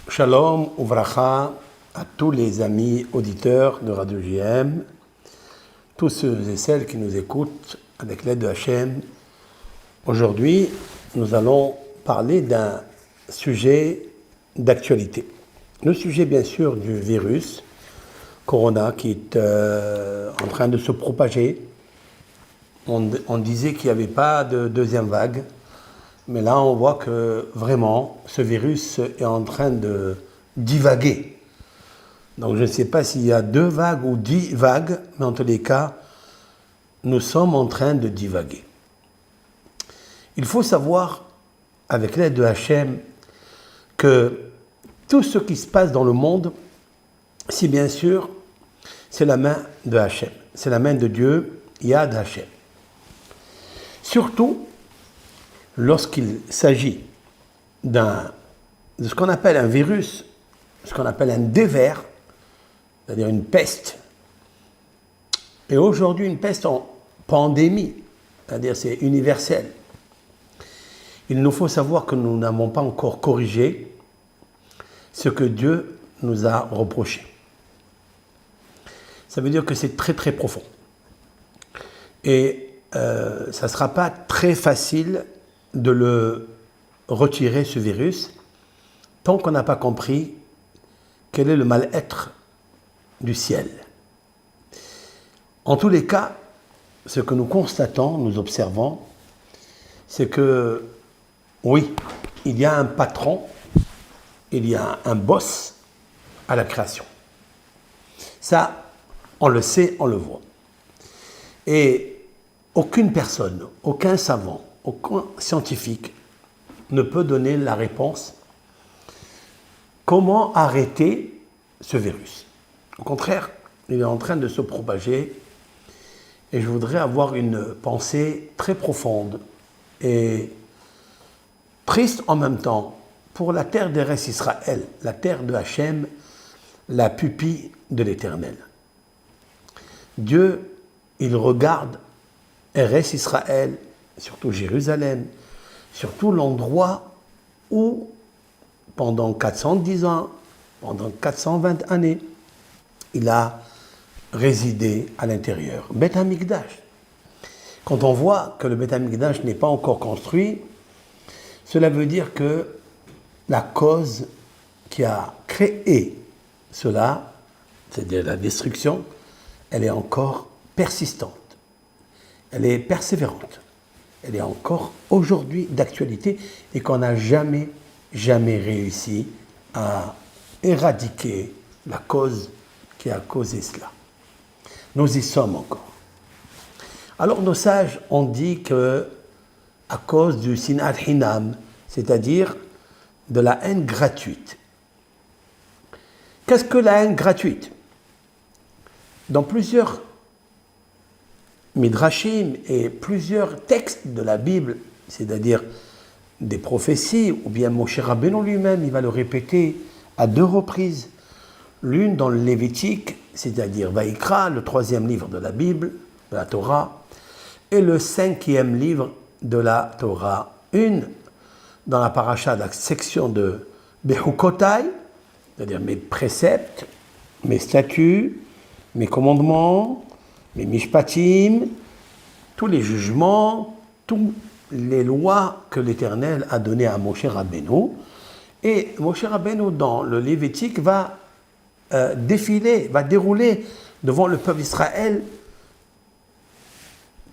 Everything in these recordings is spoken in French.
Shalom, Uvracha, à tous les amis auditeurs de Radio JM, tous ceux et celles qui nous écoutent avec l'aide de Hachem. Aujourd'hui, nous allons parler d'un sujet d'actualité. Le sujet, bien sûr, du virus Corona qui est en train de se propager. On disait qu'il n'y avait pas de deuxième vague. Mais là, on voit que vraiment, ce virus est en train de divaguer. Donc, je ne sais pas s'il y a 2 vagues ou 10 vagues, mais en tous les cas, nous sommes en train de divaguer. Il faut savoir, avec l'aide de Hachem, que tout ce qui se passe dans le monde, si bien sûr, c'est la main de Hachem. C'est la main de Dieu, Yad Hachem. Surtout, lorsqu'il s'agit de ce qu'on appelle un virus, ce qu'on appelle un dévers, c'est-à-dire une peste, et aujourd'hui une peste en pandémie, c'est-à-dire c'est universel, il nous faut savoir que nous n'avons pas encore corrigé ce que Dieu nous a reproché. Ça veut dire que c'est très très profond. Et ça ne sera pas très facile de le retirer, ce virus, tant qu'on n'a pas compris quel est le mal-être du ciel. En tous les cas, ce que nous constatons, nous observons, c'est que, oui, il y a un patron, il y a un boss à la création. Ça, on le sait, on le voit. Et aucune personne, aucun savant, aucun scientifique ne peut donner la réponse comment arrêter ce virus. Au contraire, il est en train de se propager et je voudrais avoir une pensée très profonde et triste en même temps pour la terre d'Eretz Israël, la terre de Hachem, la pupille de l'Éternel. Dieu, il regarde Eretz Israël, surtout Jérusalem, surtout l'endroit où, pendant 410 ans, pendant 420 années, il a résidé à l'intérieur. Beth Amikdash. Quand on voit que le Beth Amikdash n'est pas encore construit, cela veut dire que la cause qui a créé cela, c'est-à-dire la destruction, elle est encore persistante. Elle est persévérante. Elle est encore aujourd'hui d'actualité et qu'on n'a jamais réussi à éradiquer la cause qui a causé cela. Nous y sommes encore. Alors nos sages ont dit que à cause du sinat hinam, c'est-à-dire de la haine gratuite. Qu'est-ce que la haine gratuite? Dans plusieurs Midrashim et plusieurs textes de la Bible, c'est-à-dire des prophéties, ou bien Moshe Rabbeinu lui-même, il va le répéter à 2 reprises. L'une dans le Lévitique, c'est-à-dire Vaïkra, le 3e livre de la Bible, de la Torah, et le 5e livre de la Torah. Une dans la paracha, la section de Bechukotai, c'est-à-dire mes préceptes, mes statuts, mes commandements, mes mishpatim, tous les jugements, toutes les lois que l'Éternel a données à Moshe Rabbeinu. Et Moshe Rabbeinu, dans le Lévitique, va dérouler devant le peuple d'Israël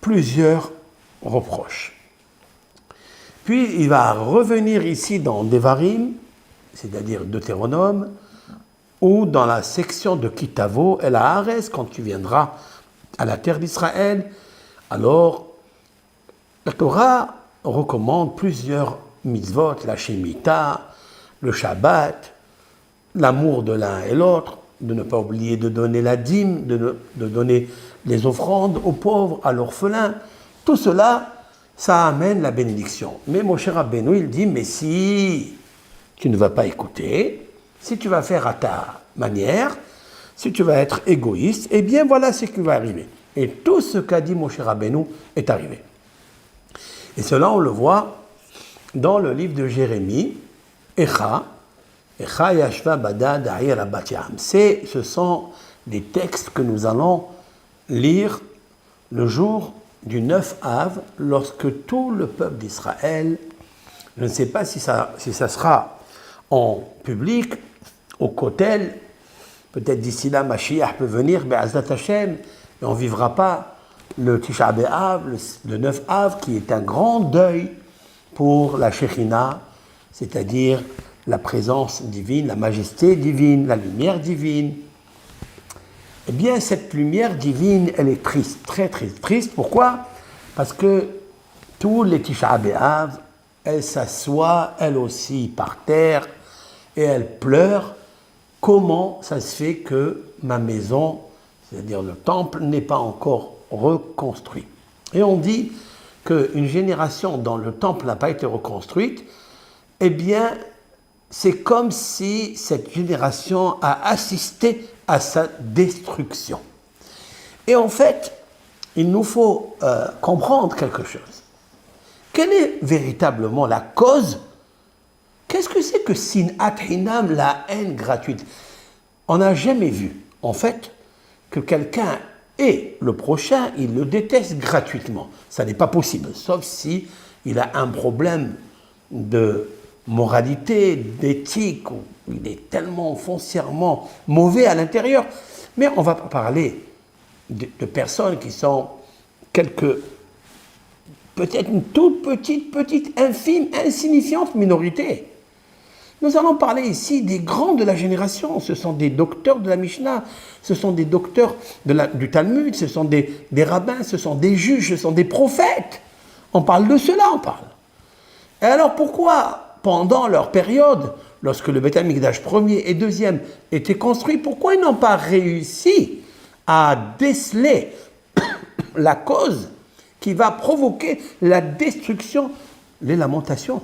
plusieurs reproches. Puis il va revenir ici dans Devarim, c'est-à-dire Deutéronome, ou dans la section de Kitavo, El Haaretz, quand tu viendras à la terre d'Israël, alors la Torah recommande plusieurs mitzvot, la Shemitah, le Shabbat, l'amour de l'un et l'autre, de ne pas oublier de donner la dîme, de donner les offrandes aux pauvres, à l'orphelin. Tout cela, ça amène la bénédiction. Mais Moshe Rabbeinu, il dit, mais si tu ne vas pas écouter, si tu vas faire à ta manière, si tu vas être égoïste, eh bien voilà ce qui va arriver. Et tout ce qu'a dit Moshe Rabbeinu est arrivé. Et cela, on le voit dans le livre de Jérémie, Echa, Echa yashva bada da'ir bat Yam. Ce sont des textes que nous allons lire le jour du 9 Av, lorsque tout le peuple d'Israël, je ne sais pas si ça sera en public, au Kotel, peut-être d'ici là, Mashiach peut venir, Be'azat Hashem, et on ne vivra pas le Tisha B'Av, le 9 Av, qui est un grand deuil pour la Shekhinah, c'est-à-dire la présence divine, la majesté divine, la lumière divine. Eh bien, cette lumière divine, elle est triste, très très triste. Pourquoi? Parce que tous les Tisha B'Av, elles s'assoient, elles aussi, par terre, et elles pleurent. Comment ça se fait que ma maison, c'est-à-dire le temple, n'est pas encore reconstruit? Et on dit qu'une génération dont le temple n'a pas été reconstruite, eh bien, c'est comme si cette génération a assisté à sa destruction. Et en fait, il nous faut comprendre quelque chose. Quelle est véritablement la cause? Qu'est-ce que c'est que Sinat Hinam, la haine gratuite? On n'a jamais vu, en fait, que quelqu'un ait le prochain, il le déteste gratuitement. Ça n'est pas possible, sauf si il a un problème de moralité, d'éthique, ou il est tellement foncièrement mauvais à l'intérieur. Mais on va parler de personnes qui sont peut-être une toute petite, infime, insignifiante minorité. Nous allons parler ici des grands de la génération. Ce sont des docteurs de la Mishnah, ce sont des docteurs du Talmud, ce sont des rabbins, ce sont des juges, ce sont des prophètes. On parle de cela, on parle. Et alors pourquoi, pendant leur période, lorsque le Beth Amikdash 1er et 2e étaient construits, pourquoi ils n'ont pas réussi à déceler la cause qui va provoquer la destruction, les lamentations,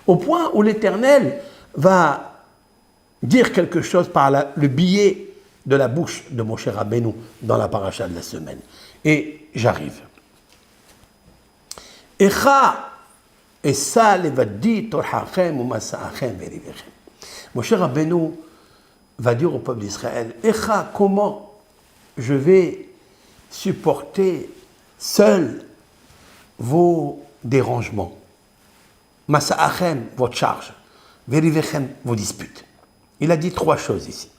au point où l'Éternel va dire quelque chose par le biais de la bouche de Moshe Rabbeinu dans la paracha de la semaine. Et j'arrive. Echa esa levadi torhachem umasa'achem verivechem. Moshe Rabbeinu va dire au peuple d'Israël, Echa, comment je vais supporter seul vos dérangements, Masa'achem, votre charge, Verivechem, vos disputes. Il a dit 3 choses ici.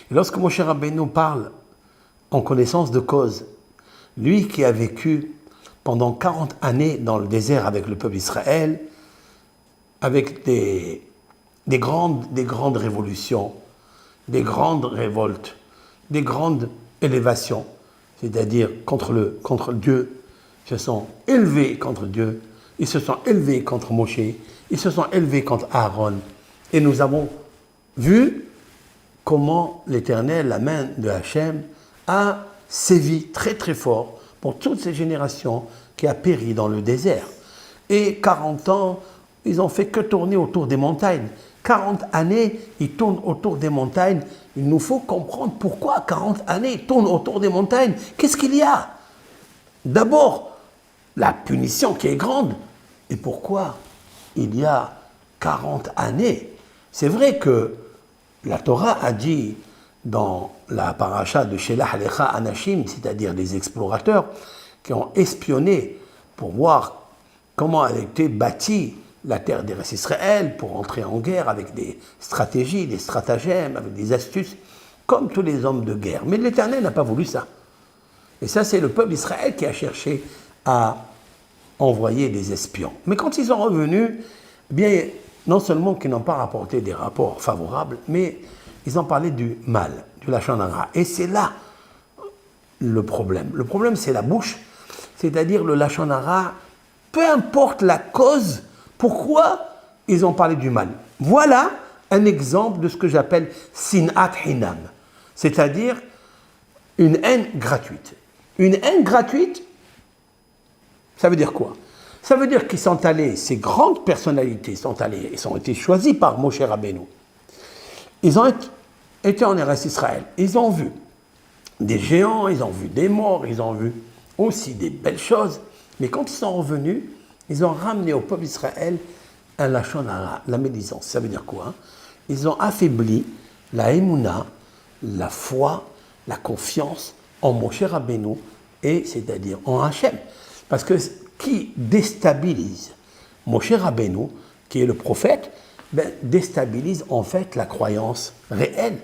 Et lorsque Moshe Rabbeinu parle en connaissance de cause, lui qui a vécu pendant 40 années dans le désert avec le peuple d'Israël, avec des grandes révolutions, des grandes révoltes, des grandes élévations, c'est-à-dire contre Dieu, ils se sont élevés contre Dieu, ils se sont élevés contre Moshe, ils se sont élevés contre Aaron. Et nous avons vu comment l'Éternel, la main de Hachem, a sévi très très fort pour toutes ces générations qui a péri dans le désert. Et 40 ans, ils n'ont fait que tourner autour des montagnes. 40 années, ils tournent autour des montagnes. Il nous faut comprendre pourquoi 40 années, ils tournent autour des montagnes. Qu'est-ce qu'il y a? D'abord, la punition qui est grande. Et pourquoi il y a 40 années? C'est vrai que la Torah a dit dans la paracha de Shelah Alecha Anashim, c'est-à-dire des explorateurs qui ont espionné pour voir comment a été bâtie la terre d'Eretz Israël, pour entrer en guerre avec des stratégies, des stratagèmes, avec des astuces, comme tous les hommes de guerre. Mais l'Éternel n'a pas voulu ça. Et ça, c'est le peuple d'Israël qui a cherché à envoyer des espions. Mais quand ils sont revenus, eh bien, non seulement qu'ils n'ont pas rapporté des rapports favorables, mais ils ont parlé du mal, du lachon hara. Et c'est là le problème. Le problème, c'est la bouche, c'est-à-dire le lachon hara, peu importe la cause, pourquoi ils ont parlé du mal. Voilà un exemple de ce que j'appelle sinat hinam, c'est-à-dire une haine gratuite. Une haine gratuite, ça veut dire quoi? Ça veut dire qu'ils sont allés, ces grandes personnalités sont allées, ils ont été choisis par Moshe Rabbeinu. Ils ont été en Eretz Israël, ils ont vu des géants, ils ont vu des morts, ils ont vu aussi des belles choses, mais quand ils sont revenus, ils ont ramené au peuple d'Israël un lachon hara, la médisance. Ça veut dire quoi? ils ont affaibli la émouna, la foi, la confiance en Moshe Rabbeinu, et c'est-à-dire en Hachem. Parce que qui déstabilise Moshe Rabbeinu, qui est le prophète, déstabilise en fait la croyance réelle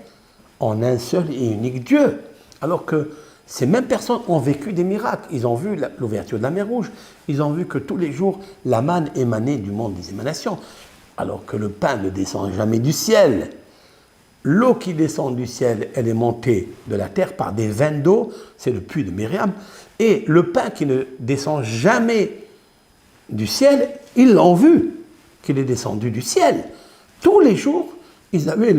en un seul et unique Dieu. Alors que ces mêmes personnes ont vécu des miracles. Ils ont vu l'ouverture de la mer Rouge. Ils ont vu que tous les jours, la manne émanait du monde des émanations. Alors que le pain ne descend jamais du ciel. L'eau qui descend du ciel, elle est montée de la terre par des veines d'eau. C'est le puits de Myriam. Et le pain qui ne descend jamais du ciel, ils l'ont vu, qu'il est descendu du ciel. Tous les jours, ils avaient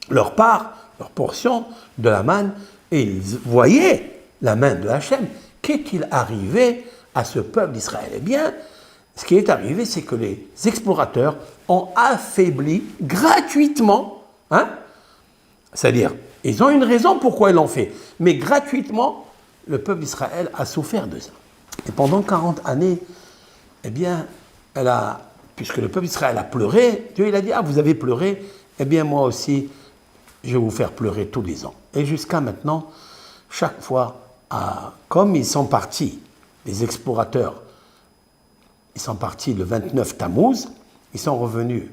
leur part, leur portion de la manne, et ils voyaient la main de Hachem. Qu'est-il arrivé à ce peuple d'Israël? Eh bien, ce qui est arrivé, c'est que les explorateurs ont affaibli gratuitement, c'est-à-dire, ils ont une raison pourquoi ils l'ont fait, mais gratuitement, le peuple d'Israël a souffert de ça. Et pendant 40 années, eh bien, puisque le peuple d'Israël a pleuré, Dieu il a dit, vous avez pleuré, eh bien moi aussi, je vais vous faire pleurer tous les ans. Et jusqu'à maintenant, chaque fois, comme ils sont partis, les explorateurs, ils sont partis le 29 Tammuz, ils sont revenus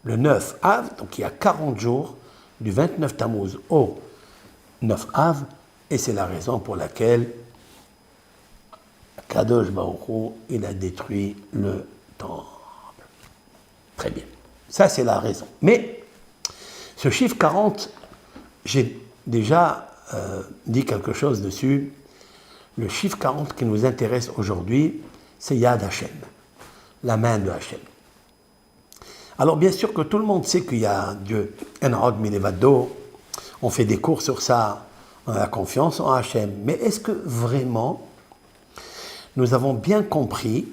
le 9 Av, donc il y a 40 jours, du 29 Tammuz au 9 Av, et c'est la raison pour laquelle Kadosh Baruch Hu, il a détruit le temple. Très bien. Ça, c'est la raison. Mais ce chiffre 40, j'ai déjà dit quelque chose dessus. Le chiffre 40 qui nous intéresse aujourd'hui, c'est Yad Hashem, la main de Hashem. Alors, bien sûr que tout le monde sait qu'il y a Dieu, Enod Milevado, on fait des cours sur ça, on a confiance en Hashem. Mais est-ce que vraiment nous avons bien compris,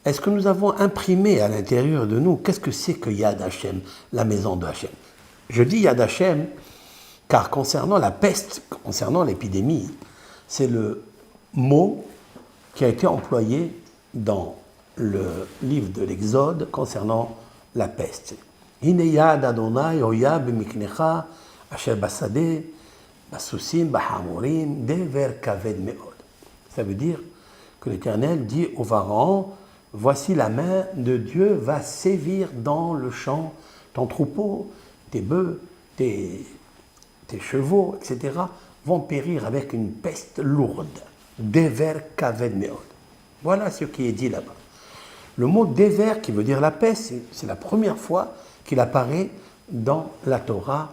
est-ce que nous avons imprimé à l'intérieur de nous, qu'est-ce que c'est que Yad Hashem, la maison de Hashem? Je dis Yad Hashem, car concernant la peste, concernant l'épidémie, c'est le mot qui a été employé dans le livre de l'Exode concernant la peste. Hine Yad Adonai Oya b'miknecha asher basade basusim b'hamorim dever kaved meod. Ça veut dire que l'Éternel dit au Pharaon, voici la main de Dieu va sévir dans le champ, ton troupeau, tes bœufs, tes chevaux, etc., vont périr avec une peste lourde. Dever kaved meod. Voilà ce qui est dit là-bas. Le mot dever, qui veut dire la peste, c'est la première fois qu'il apparaît dans la Torah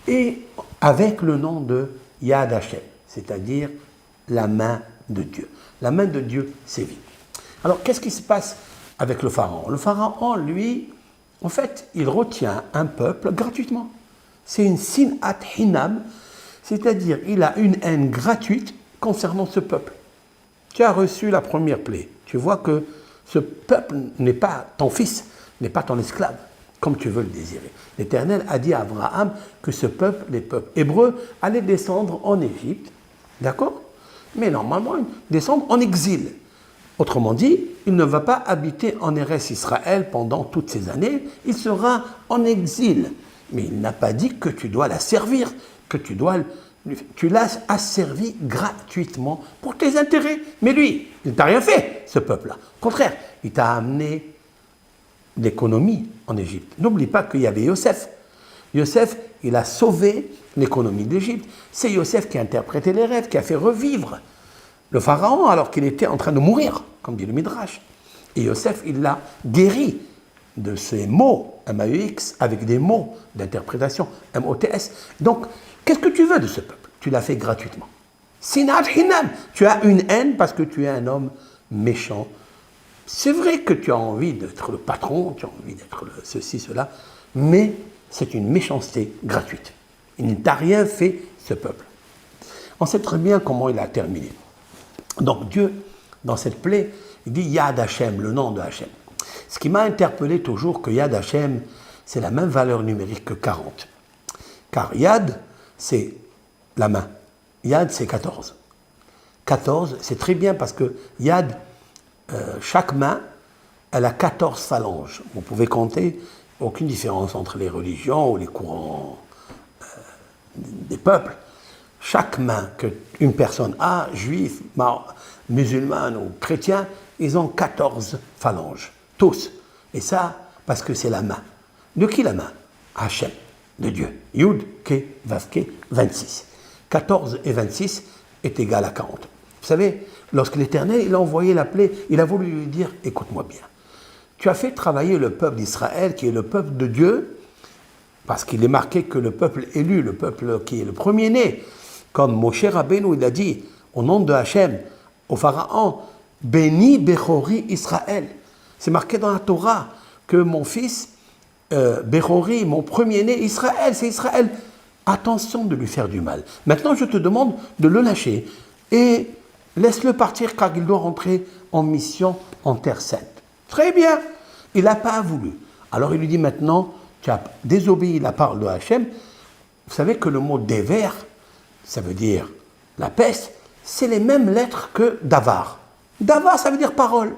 et avec le nom de Yad Hashem, c'est-à-dire la main de Dieu. La main de Dieu sévit. Alors, qu'est-ce qui se passe avec le Pharaon? Le Pharaon, lui, en fait, il retient un peuple gratuitement. C'est une sinat hinam, c'est-à-dire il a une haine gratuite concernant ce peuple. Tu as reçu la première plaie. Tu vois que ce peuple n'est pas ton fils, n'est pas ton esclave, comme tu veux le désirer. L'Éternel a dit à Abraham que ce peuple, les peuples hébreux, allaient descendre en Égypte, d'accord? Mais normalement, descendre en exil. Autrement dit, il ne va pas habiter en Eretz Israël pendant toutes ces années, il sera en exil. Mais il n'a pas dit que tu dois la servir, que tu l'as asservi gratuitement pour tes intérêts. Mais lui, il ne t'a rien fait, ce peuple-là. Au contraire, il t'a amené l'économie en Égypte. N'oublie pas qu'il y avait Yosef. Yosef, il a sauvé l'économie d'Égypte. C'est Yosef qui a interprété les rêves, qui a fait revivre le pharaon alors qu'il était en train de mourir, comme dit le Midrash. Et Yosef, il l'a guéri de ces mots, M-A-U-X, avec des mots d'interprétation, M-O-T-S. Donc, qu'est-ce que tu veux de ce peuple? Tu l'as fait gratuitement. Sinat hinam, tu as une haine parce que tu es un homme méchant. C'est vrai que tu as envie d'être le patron, tu as envie d'être ceci, cela, mais c'est une méchanceté gratuite. Il ne t'a rien fait, ce peuple. On sait très bien comment il a terminé. Donc Dieu, dans cette plaie, il dit Yad Hashem, le nom de Hashem. Ce qui m'a interpellé toujours que Yad Hashem, c'est la même valeur numérique que 40. Car Yad, c'est la main. Yad, c'est 14. 14, c'est très bien parce que Yad, chaque main, elle a 14 phalanges. Vous pouvez compter aucune différence entre les religions ou les courants des peuples. Chaque main qu'une personne a, juif, musulmane ou chrétien, ils ont 14 phalanges, tous. Et ça, parce que c'est la main. De qui la main? Hachem, de Dieu. Yud, Ke, Vav, Ke, 26. 14 et 26 est égal à 40. Vous savez, lorsque l'Éternel il a envoyé la plaie, il a voulu lui dire, écoute-moi bien, tu as fait travailler le peuple d'Israël, qui est le peuple de Dieu, parce qu'il est marqué que le peuple élu, le peuple qui est le premier-né, comme Moshe Rabbeinu, il a dit, au nom de Hachem, au Pharaon, béni Bechori Israël. C'est marqué dans la Torah que mon fils, Bechori, mon premier-né, Israël, c'est Israël. Attention de lui faire du mal. Maintenant, je te demande de le lâcher et laisse-le partir car il doit rentrer en mission en Terre Sainte. Très bien, il n'a pas voulu. Alors il lui dit maintenant, tu as désobéi la parole de Hachem. Vous savez que le mot déver, ça veut dire la peste, c'est les mêmes lettres que davar. Davar, ça veut dire parole.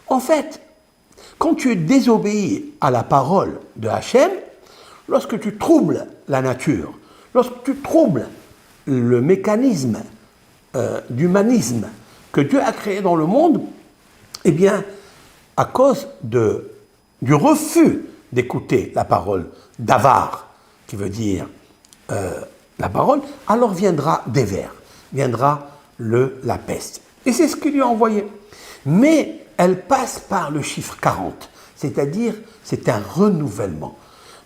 En fait, quand tu désobéis à la parole de Hachem, lorsque tu troubles la nature, lorsque tu troubles le mécanisme d'humanisme que Dieu a créé dans le monde, eh bien, à cause du refus d'écouter la parole d'avar, qui veut dire la parole, alors viendra des vers, viendra la peste. Et c'est ce qu'il lui a envoyé. Mais elle passe par le chiffre 40, c'est-à-dire c'est un renouvellement.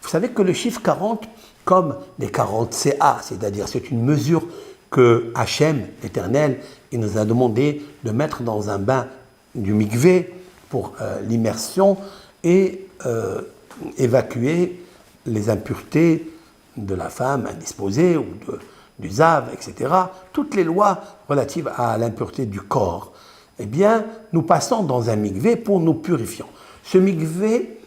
Vous savez que le chiffre 40, comme les 40 CA, c'est-à-dire c'est une mesure que Hachem, l'Éternel, il nous a demandé de mettre dans un bain du mikvé pour l'immersion et évacuer les impuretés de la femme indisposée ou du zav, etc. Toutes les lois relatives à l'impureté du corps. Eh bien, nous passons dans un mikvé pour nous purifier. Ce mikvé,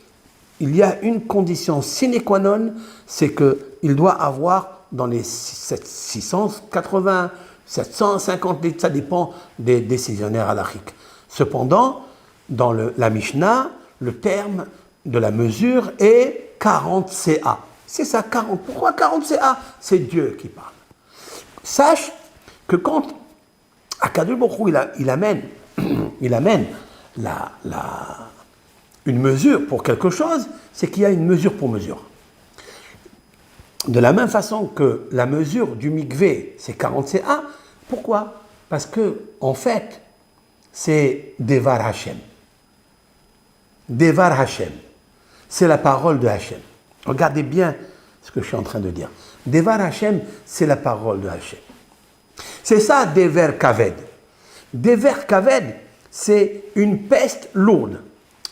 il y a une condition sine qua non, c'est qu'il doit avoir dans les 680, 750 litres, ça dépend des décisionnaires halachiques. Cependant, dans la Mishnah, le terme de la mesure est 40 CA. C'est ça, 40. Pourquoi 40 CA? C'est Dieu qui parle. Sache que quand Akadosh Baruch Hu, il amène une mesure pour quelque chose, c'est qu'il y a une mesure pour mesure. De la même façon que la mesure du mikvé, c'est 40 CA, pourquoi? Parce que, en fait, c'est Devar Hashem. Devar Hashem, c'est la parole de Hashem. Regardez bien ce que je suis en train de dire. Devar Hashem, c'est la parole de Hashem. C'est ça, Dever Kaved. Dever Kaved, c'est une peste lourde.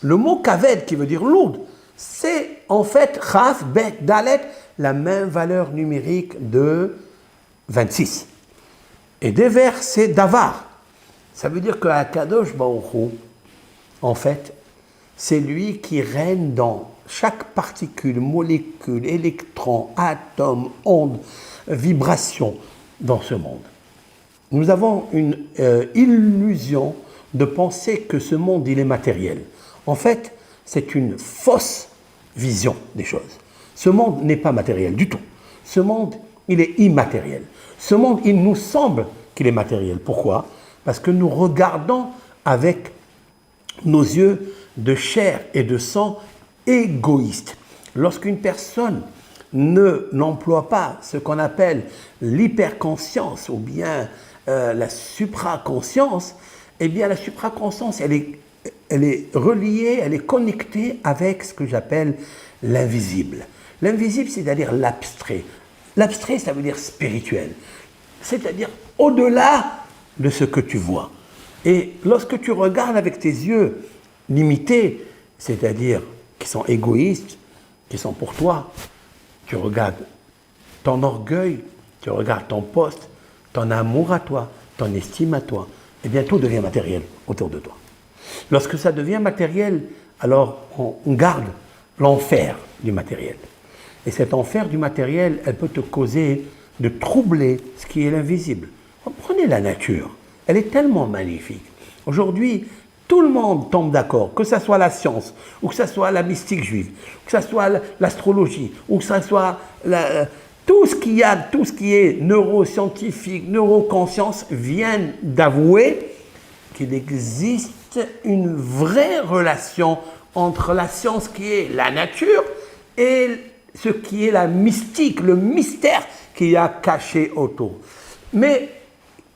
Le mot Kaved, qui veut dire lourde, c'est en fait Chaf, Bet, Dalet, la même valeur numérique de 26. Et Dever, c'est Davar. Ça veut dire que Akadosh Baruch Hu, en fait, c'est lui qui règne dans chaque particule, molécule, électron, atome, onde, vibration dans ce monde. Nous avons une illusion de penser que ce monde, il est matériel. En fait, c'est une fausse vision des choses. Ce monde n'est pas matériel du tout. Ce monde, il est immatériel. Ce monde, il nous semble qu'il est matériel. Pourquoi? Parce que nous regardons avec nos yeux de chair et de sang égoïstes. Lorsqu'une personne n'emploie pas ce qu'on appelle l'hyperconscience ou bien la supraconscience, eh bien la supraconscience, elle est reliée, elle est connectée avec ce que j'appelle l'invisible. L'invisible, c'est-à-dire l'abstrait. L'abstrait, ça veut dire spirituel. C'est-à-dire au-delà de ce que tu vois. Et lorsque tu regardes avec tes yeux limités, c'est-à-dire qui sont égoïstes, qui sont pour toi, tu regardes ton orgueil, tu regardes ton poste, ton amour à toi, ton estime à toi, eh bien tout devient matériel autour de toi. Lorsque ça devient matériel, alors on garde l'enfer du matériel. Et cet enfer du matériel, elle peut te causer de troubler ce qui est l'invisible. Prenez la nature, elle est tellement magnifique. Aujourd'hui, tout le monde tombe d'accord, que ce soit la science, ou que ce soit la mystique juive, que ce soit l'astrologie, ou que ce soit tout ce qui est neuroscientifique, neuroconscience, viennent d'avouer qu'il existe une vraie relation entre la science qui est la nature et ce qui est la mystique, le mystère qu'il y a caché autour. Mais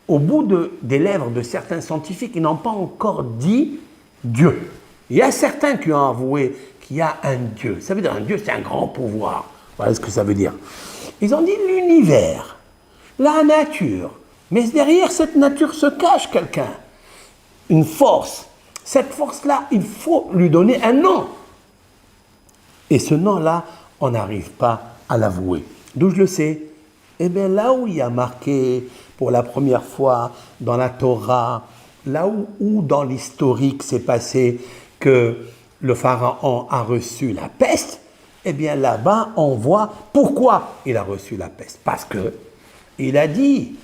au bout des lèvres de certains scientifiques, ils n'ont pas encore dit Dieu. Il y a certains qui ont avoué qu'il y a un Dieu. Ça veut dire un Dieu, c'est un grand pouvoir. Voilà ce que ça veut dire. Ils ont dit l'univers, la nature. Mais derrière cette nature se cache quelqu'un, une force. Cette force-là, il faut lui donner un nom. Et ce nom-là, on n'arrive pas à l'avouer. D'où je le sais? Eh bien, là où il y a marqué pour la première fois dans la Torah, là où dans l'historique s'est passé que le pharaon a reçu la peste, eh bien là-bas, on voit pourquoi il a reçu la peste. Parce que il a dit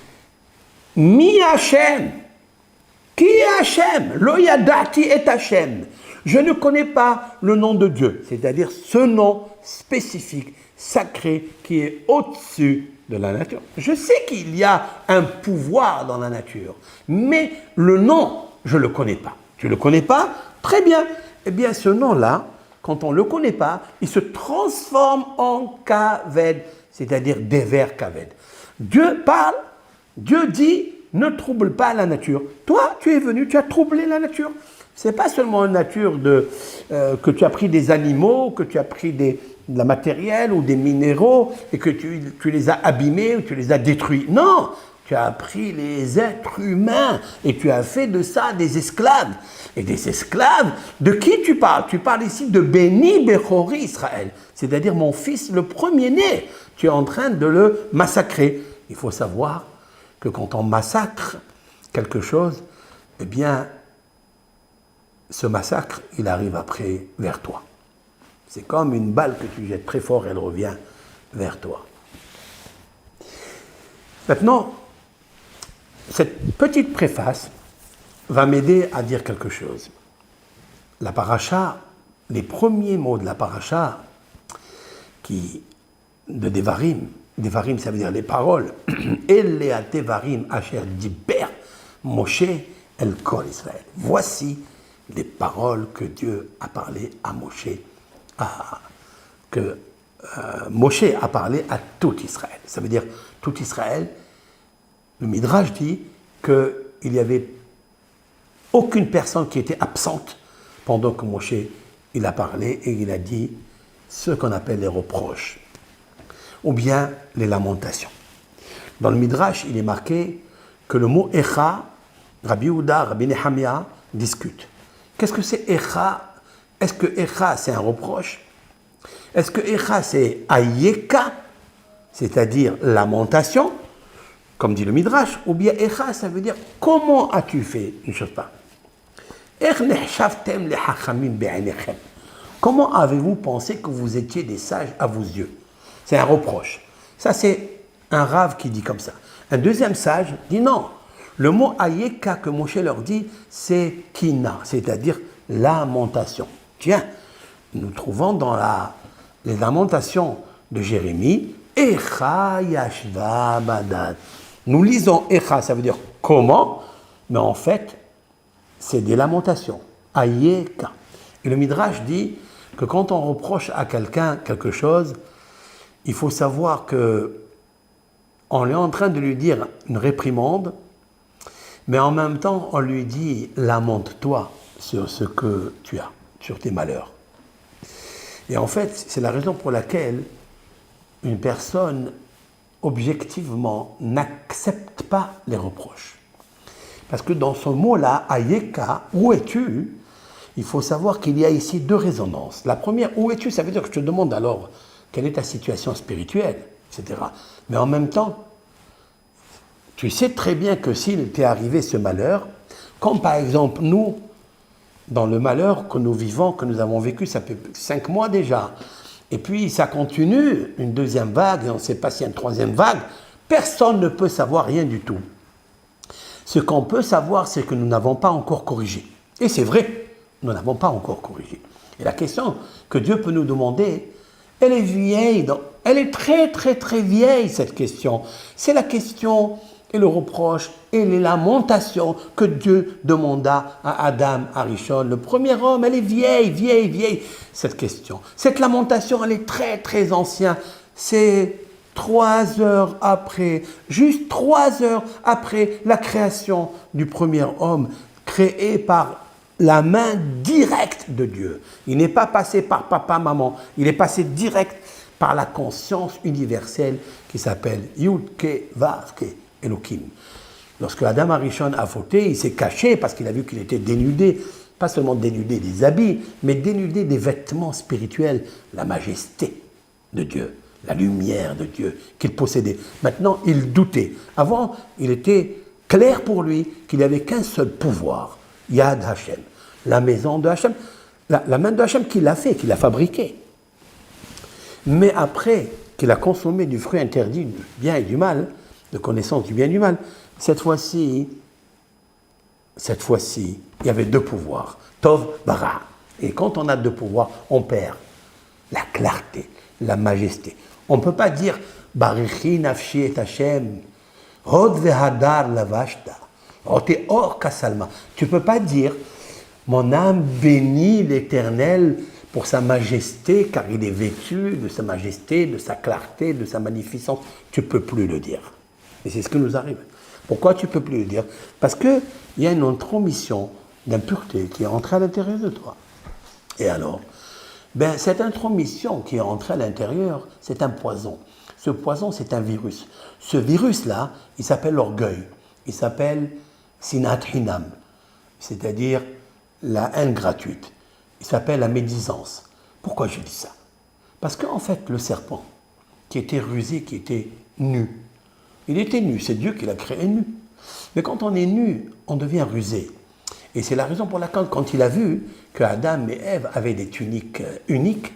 « Mi Hachem » qui est Hachem? Lo yadati et Hachem. Je ne connais pas le nom de Dieu, c'est-à-dire ce nom spécifique, sacré, qui est au-dessus de la nature. Je sais qu'il y a un pouvoir dans la nature, mais le nom, je ne le connais pas. Tu ne le connais pas? Très bien. Eh bien, ce nom-là, quand on ne le connaît pas, il se transforme en kaved, c'est-à-dire dévers kaved. Dieu parle, Dieu dit, ne trouble pas la nature. Toi, tu es venu, tu as troublé la nature. Ce n'est pas seulement une nature que tu as pris des animaux, que tu as pris de la matériel ou des minéraux et que tu les as abîmés ou tu les as détruits. Non, tu as pris les êtres humains et tu as fait de ça des esclaves. Et des esclaves, de qui tu parles? Tu parles ici de Béni Bechori Israël, c'est-à-dire mon fils le premier-né. Tu es en train de le massacrer. Il faut savoir que quand on massacre quelque chose, eh bien, ce massacre, il arrive après vers toi. C'est comme une balle que tu jettes très fort, elle revient vers toi. Maintenant, cette petite préface va m'aider à dire quelque chose. La paracha, les premiers mots de la paracha, de Devarim, Devarim, ça veut dire les paroles. Elea Devarim Asher Diber Moshe El Kol Israël. Voici les paroles que Dieu a parlé à Moshe, que Moshe a parlé à tout Israël. Ça veut dire tout Israël. Le Midrash dit qu'il n'y avait aucune personne qui était absente pendant que Moshe il a parlé et il a dit ce qu'on appelle les reproches ou bien les lamentations. Dans le Midrash, il est marqué que le mot Echa, Rabbi Yehuda, Rabbi Nehemia discutent. Qu'est-ce que c'est Echa? Est-ce que Echa c'est un reproche? Est-ce que Echa c'est Ayeka, c'est-à-dire lamentation, comme dit le Midrash, ou bien Echa ça veut dire comment as-tu fait une chose pas? Comment avez-vous pensé que vous étiez des sages à vos yeux? C'est un reproche. Ça, c'est un rave qui dit comme ça. Un deuxième sage dit non. Le mot ayeka que Moshe leur dit, c'est kina, c'est-à-dire lamentation. Tiens, nous trouvons dans les lamentations de Jérémie, Echa yashva badad. Nous lisons Echa, ça veut dire comment, mais en fait, c'est des lamentations. Ayeka. Et le Midrash dit que quand on reproche à quelqu'un quelque chose, il faut savoir qu'on est en train de lui dire une réprimande, mais en même temps, on lui dit « lamente-toi sur ce que tu as, sur tes malheurs ». Et en fait, c'est la raison pour laquelle une personne, objectivement, n'accepte pas les reproches. Parce que dans ce mot-là, « ayeka », où es-tu ? Il faut savoir qu'il y a ici deux résonances. La première, « où es-tu » ça veut dire que je te demande alors quelle est ta situation spirituelle, etc. Mais en même temps, tu sais très bien que s'il t'est arrivé ce malheur, comme par exemple nous, dans le malheur que nous vivons, que nous avons vécu, ça fait 5 mois déjà, et puis ça continue, une deuxième vague, et on ne sait pas s'il y a une troisième vague, personne ne peut savoir rien du tout. Ce qu'on peut savoir, c'est que nous n'avons pas encore corrigé. Et c'est vrai, nous n'avons pas encore corrigé. Et la question que Dieu peut nous demander, elle est vieille, elle est très très très vieille cette question. C'est la question et le reproche et les lamentations que Dieu demanda à Adam Arishon, le premier homme. Elle est vieille, vieille, vieille, cette question. Cette lamentation, elle est très très ancienne. C'est 3 heures après, juste 3 heures après la création du premier homme, créé par la main directe de Dieu. Il n'est pas passé par papa, maman, il est passé direct par la conscience universelle qui s'appelle Yud-Ke, Vav-Ke, Elohim. Lorsque Adam Arishon a fauté, il s'est caché parce qu'il a vu qu'il était dénudé, pas seulement dénudé des habits, mais dénudé des vêtements spirituels, la majesté de Dieu, la lumière de Dieu qu'il possédait. Maintenant, il doutait. Avant, il était clair pour lui qu'il n'y avait qu'un seul pouvoir, Yad Hashem, la maison de Hashem, la main de Hashem qui l'a fait, qui l'a fabriqué. Mais après qu'il a consommé du fruit interdit du bien et du mal, de connaissance du bien et du mal, cette fois-ci, il y avait 2 pouvoirs, Tov, Bara. Et quand on a 2 pouvoirs, on perd la clarté, la majesté. On ne peut pas dire Barichi nafshi et Hashem, Hod vehadar lavashta, Ote or kasalma. Tu ne peux pas dire mon âme bénit l'Éternel pour sa majesté, car il est vêtu de sa majesté, de sa clarté, de sa magnificence. Tu ne peux plus le dire. Et c'est ce qui nous arrive. Pourquoi tu ne peux plus le dire? Parce qu'il y a une intromission d'impureté qui est entrée à l'intérieur de toi. Et alors, cette intromission qui est entrée à l'intérieur, c'est un poison. Ce poison, c'est un virus. Ce virus-là, il s'appelle l'orgueil. Il s'appelle sinat hinam, c'est-à-dire la haine gratuite. Il s'appelle la médisance. Pourquoi je dis ça? Parce qu'en fait, le serpent, qui était rusé, qui était nu, il était nu, c'est Dieu qui l'a créé nu. Mais quand on est nu, on devient rusé. Et c'est la raison pour laquelle, quand il a vu que Adam et Ève avaient des tuniques uniques,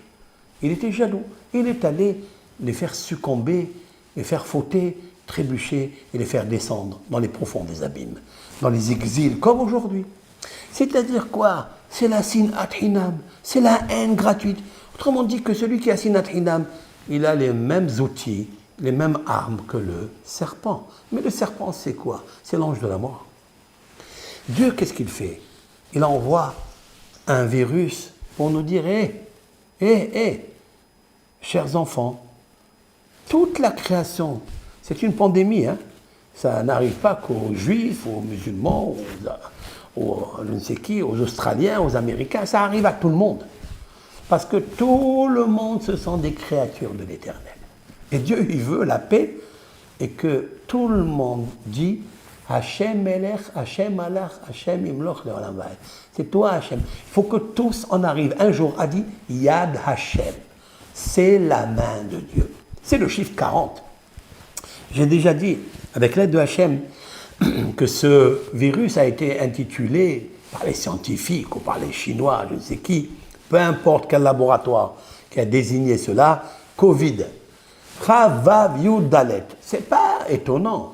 il était jaloux. Il est allé les faire succomber, les faire fauter, trébucher et les faire descendre dans les profonds des abîmes, dans les exils, comme aujourd'hui. C'est-à-dire quoi? C'est la sinat hinam, c'est la haine gratuite. Autrement dit que celui qui a sinat hinam, il a les mêmes outils, les mêmes armes que le serpent. Mais le serpent, c'est quoi? C'est l'ange de la mort. Dieu, qu'est-ce qu'il fait? Il envoie un virus pour nous dire, chers enfants, toute la création, c'est une pandémie, hein? Ça n'arrive pas qu'aux juifs, aux musulmans, aux je ne sais qui, aux Australiens, aux Américains, ça arrive à tout le monde. Parce que tout le monde se sent des créatures de l'Éternel. Et Dieu, il veut la paix et que tout le monde dit Hashem Melech, Hashem Malach, Hashem Imloch Leolam Vaed. C'est toi Hashem. Il faut que tous en arrivent. Un jour a dit Yad Hashem. C'est la main de Dieu. C'est le chiffre 40. J'ai déjà dit, avec l'aide de Hashem, que ce virus a été intitulé par les scientifiques ou par les Chinois, je ne sais qui, peu importe quel laboratoire qui a désigné cela, Covid. Chavav Yud Dalet. C'est pas étonnant,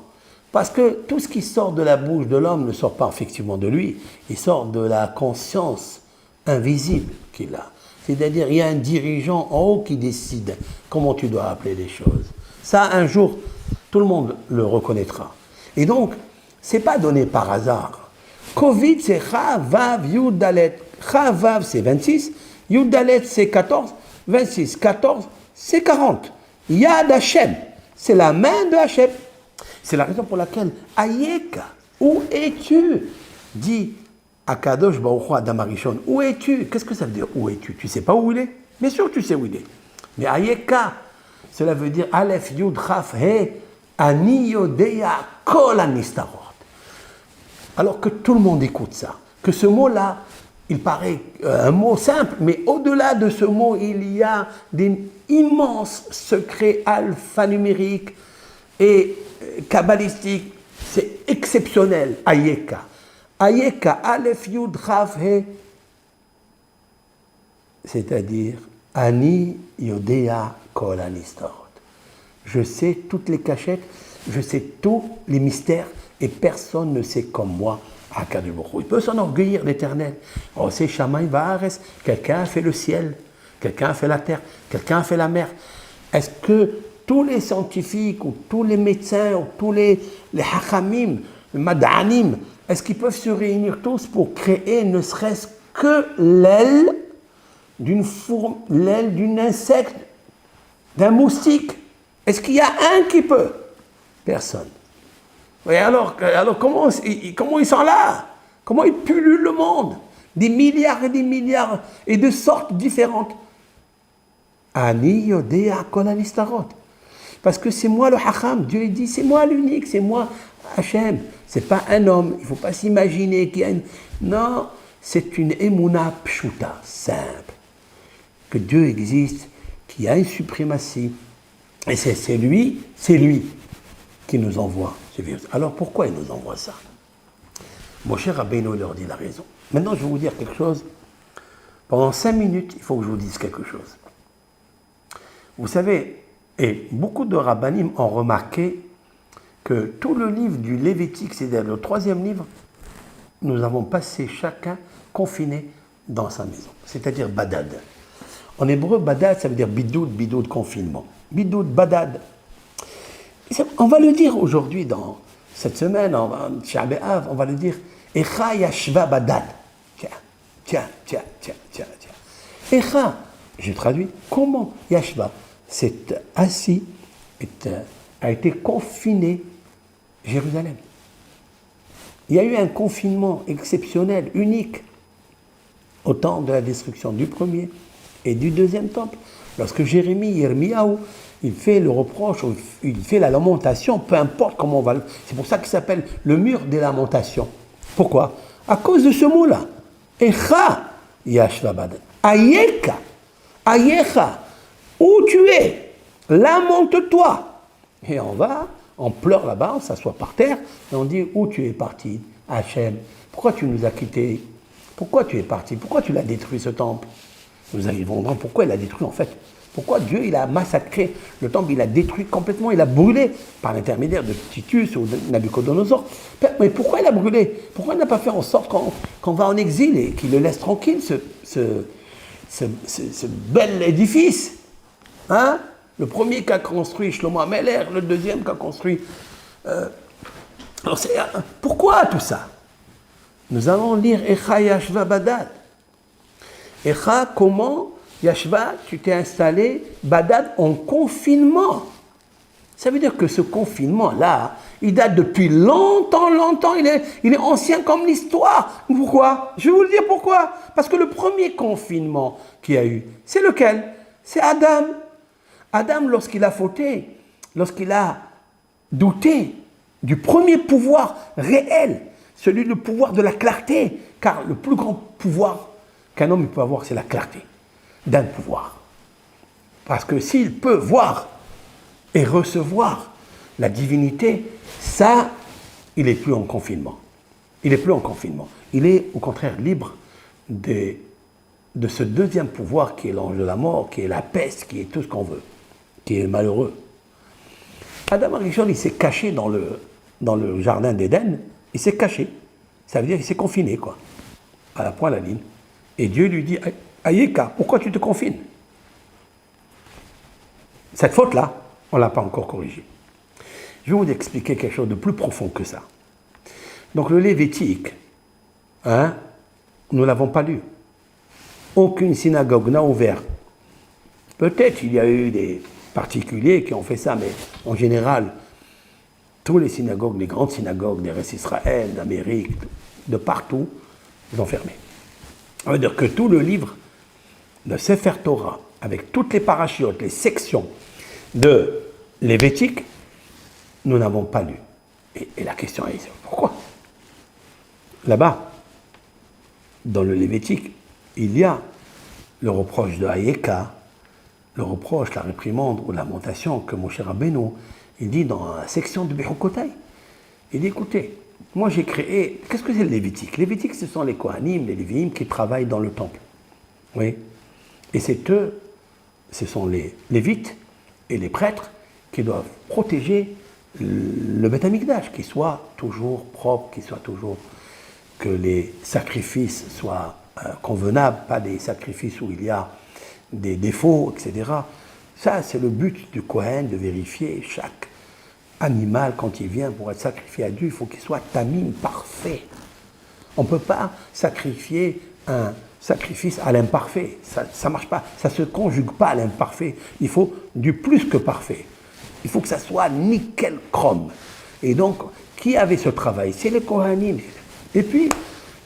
parce que tout ce qui sort de la bouche de l'homme ne sort pas effectivement de lui, il sort de la conscience invisible qu'il a. C'est-à-dire, il y a un dirigeant en haut qui décide comment tu dois appeler les choses. Ça, un jour, tout le monde le reconnaîtra. Et donc, ce n'est pas donné par hasard. Covid, c'est Chavav Yud Dalet. Chavav, c'est 26. Yud Dalet, c'est 14. 26, 14, c'est 40. Yad Hashem, c'est la main de Hashem. C'est la raison pour laquelle Ayeka, où es-tu? Dit Akadosh Baruch Hu Adam Arishon, où es-tu? Qu'est-ce que ça veut dire où es-tu? Tu ne sais pas où il est? Bien sûr que tu sais où il est. Mais Ayeka, cela veut dire Aleph Yud Chaf He Ani Yodeya Kol Anistarot. Alors que tout le monde écoute ça, que ce mot-là, il paraît un mot simple, mais au-delà de ce mot, il y a des immenses secrets alphanumériques et kabbalistiques. C'est exceptionnel. Ayeka. Ayeka, Aleph Yud Chaf He, c'est-à-dire Ani Yodea Kol Anistarot. Je sais toutes les cachettes, je sais tous les mystères, et personne ne sait comme moi Akadosh Baruch Hu, il peut s'enorgueillir, l'Éternel. Oh, c'est Shamaï Va'ares, quelqu'un a fait le ciel, quelqu'un a fait la terre, quelqu'un a fait la mer. Est-ce que tous les scientifiques, ou tous les médecins, ou tous les hachamim, les mad'anim, est-ce qu'ils peuvent se réunir tous pour créer ne serait-ce que l'aile d'un insecte, d'un moustique? Est-ce qu'il y a un qui peut? Personne. Et alors comment ils sont là? Comment ils pullulent le monde? Des milliards et de sortes différentes. Ani yodea kol hanistarot. Parce que c'est moi le Hacham. Dieu dit, c'est moi l'unique, c'est moi Hachem. C'est pas un homme. Il ne faut pas s'imaginer qu'il y a une... Non, c'est une émouna pshuta, simple. Que Dieu existe, qu'il y a une suprématie. Et c'est lui qui nous envoie ce virus. Alors pourquoi il nous envoie ça? Moshe Rabbeinu leur dit la raison. Maintenant, je vais vous dire quelque chose. Pendant 5 minutes, il faut que je vous dise quelque chose. Vous savez, et beaucoup de rabbanim ont remarqué que tout le livre du Lévitique, c'est-à-dire le 3e livre, nous avons passé chacun confiné dans sa maison, c'est-à-dire badad. En hébreu, badad, ça veut dire bidoud, confinement. Bidoud, badad. On va le dire aujourd'hui, dans cette semaine, en Tisha B'Av, on va le dire, Echa yashva badad. Tiens. Echa, je traduis, comment yashva? C'est assis, a été confiné Jérusalem. Il y a eu un confinement exceptionnel, unique, au temps de la destruction du premier et du deuxième temple. Lorsque Yirmiyahu, il fait le reproche, il fait la lamentation, peu importe comment on va le... C'est pour ça qu'il s'appelle le mur des lamentations. Pourquoi? À cause de ce mot-là. Echa yashvabad. Ayeka. Où tu es? Lamente-toi. Et on pleure là-bas, on s'assoit par terre, et on dit, où tu es parti, Hachem? Pourquoi tu nous as quittés? Pourquoi tu es parti? Pourquoi tu l'as détruit, ce temple? Nous allons voir pourquoi il l'a détruit en fait. Pourquoi Dieu il a massacré le temple, il l'a détruit complètement, il a brûlé par l'intermédiaire de Titus ou de Nabucodonosor. Mais pourquoi il a brûlé? Pourquoi il n'a pas fait en sorte qu'on va en exil et qu'il le laisse tranquille, ce bel édifice? Hein? Le premier qu'a construit Shlomo Ameler, le deuxième qu'a construit... pourquoi tout ça? Nous allons lire Echa Yashva Badad. Echa, comment Yashva, tu t'es installé, Badad, en confinement. Ça veut dire que ce confinement-là, il date depuis longtemps, il est ancien comme l'histoire. Pourquoi? Je vais vous le dire pourquoi. Parce que le premier confinement qu'il y a eu, c'est lequel? C'est Adam. Adam, lorsqu'il a fauté, lorsqu'il a douté du premier pouvoir réel, celui du pouvoir de la clarté, car le plus grand pouvoir qu'un homme peut avoir, c'est la clarté d'un pouvoir. Parce que s'il peut voir et recevoir la divinité, ça, il n'est plus en confinement. Il n'est plus en confinement. Il est au contraire libre de ce deuxième pouvoir qui est l'ange de la mort, qui est la peste, qui est tout ce qu'on veut, qui est malheureux. Adam Arishon, il s'est caché dans le jardin d'Éden, il s'est caché. Ça veut dire qu'il s'est confiné, quoi, à la pointe à la ligne. Et Dieu lui dit, Ayeka, pourquoi tu te confines? Cette faute-là, on ne l'a pas encore corrigée. Je vais vous expliquer quelque chose de plus profond que ça. Donc le Lévitique, nous ne l'avons pas lu. Aucune synagogue n'a ouvert. Peut-être il y a eu des particuliers qui ont fait ça, mais en général, toutes les synagogues, les grandes synagogues des restes Israël, d'Amérique, de partout, ils ont fermé. Ça veut dire que tout le livre de Sefer Torah, avec toutes les parachiotes, les sections de Lévitique, nous n'avons pas lu. Et la question est, pourquoi? Là-bas, dans le Lévitique, il y a le reproche de Hayeka, le reproche, la réprimande ou la lamentation que Moshe Rabbeinu, il dit dans la section de Bechukotai. Il dit, écoutez, moi j'ai créé, qu'est-ce que c'est le Lévitique? Lévitique, ce sont les Kohanim, les Lévi'im qui travaillent dans le temple. Oui. Et c'est eux, ce sont les Lévites et les prêtres qui doivent protéger le Beth Amikdash, qu'il soit toujours propre, qu'il soit toujours que les sacrifices soient convenables, pas des sacrifices où il y a des défauts, etc. Ça, c'est le but du Kohen, de vérifier chaque animal, quand il vient pour être sacrifié à Dieu, il faut qu'il soit tamim, parfait. On ne peut pas sacrifier un sacrifice à l'imparfait. Ça ne marche pas. Ça ne se conjugue pas à l'imparfait. Il faut du plus que parfait. Il faut que ça soit nickel chrome. Et donc, qui avait ce travail? C'est les Kohanim. Et puis,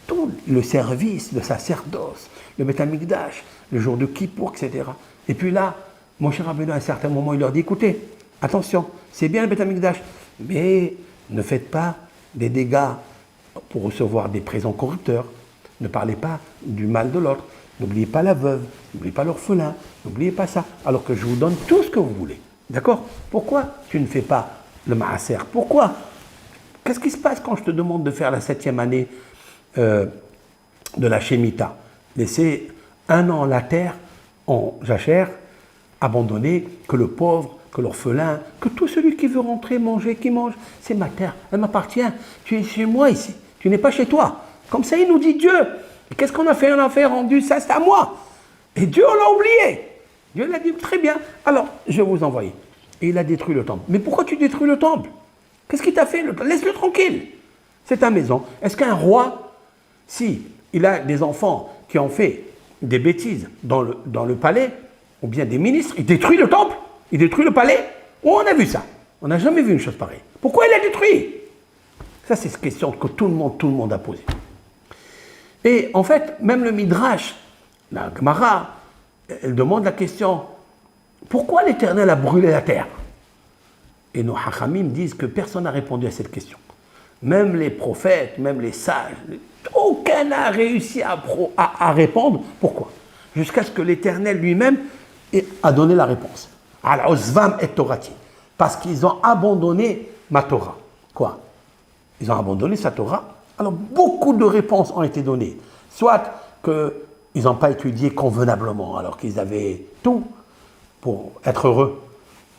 tout le service, le sacerdoce, le Beth Amikdash, le jour de Kippour, etc. Et puis là, Moshe Rabbeinu, à un certain moment, il leur dit, écoutez, attention, c'est bien le Beth Amikdash, mais ne faites pas des dégâts pour recevoir des présents corrupteurs. Ne parlez pas du mal de l'autre. N'oubliez pas la veuve, n'oubliez pas l'orphelin, n'oubliez pas ça. Alors que je vous donne tout ce que vous voulez. D'accord? Pourquoi tu ne fais pas le maaser? Pourquoi? Qu'est-ce qui se passe quand je te demande de faire la 7e année de la Shemitah? Laisser 1 an la terre en jachère, abandonner, que le pauvre, que l'orphelin, que tout celui qui veut rentrer, manger, qui mange, c'est ma terre, elle m'appartient. Tu es chez moi ici, tu n'es pas chez toi. Comme ça, il nous dit Dieu. Et qu'est-ce qu'on a fait? On a fait rendu ça, c'est à moi. Et Dieu, on l'a oublié. Dieu l'a dit, très bien, alors je vais vous envoyer. Et il a détruit le temple. Mais pourquoi tu détruis le temple? Qu'est-ce qu'il t'a fait? Laisse-le tranquille. C'est ta maison. Est-ce qu'un roi, si il a des enfants qui ont fait des bêtises dans le palais, ou bien des ministres, il détruit le temple? Il détruit le palais? Où on a vu ça? On n'a jamais vu une chose pareille. Pourquoi il a détruit? Ça, c'est une question que tout le monde a posée. Et en fait, même le Midrash, la Gemara, elle demande la question, pourquoi l'Éternel a brûlé la terre? Et nos Hachamim disent que personne n'a répondu à cette question. Même les prophètes, même les sages, aucun n'a réussi à répondre. Pourquoi? Jusqu'à ce que l'Éternel lui-même a donné la réponse. Al-Ozvam et Torati. Parce qu'ils ont abandonné ma Torah. Quoi? Ils ont abandonné sa Torah. Alors, beaucoup de réponses ont été données. Soit qu'ils n'ont pas étudié convenablement, alors qu'ils avaient tout pour être heureux,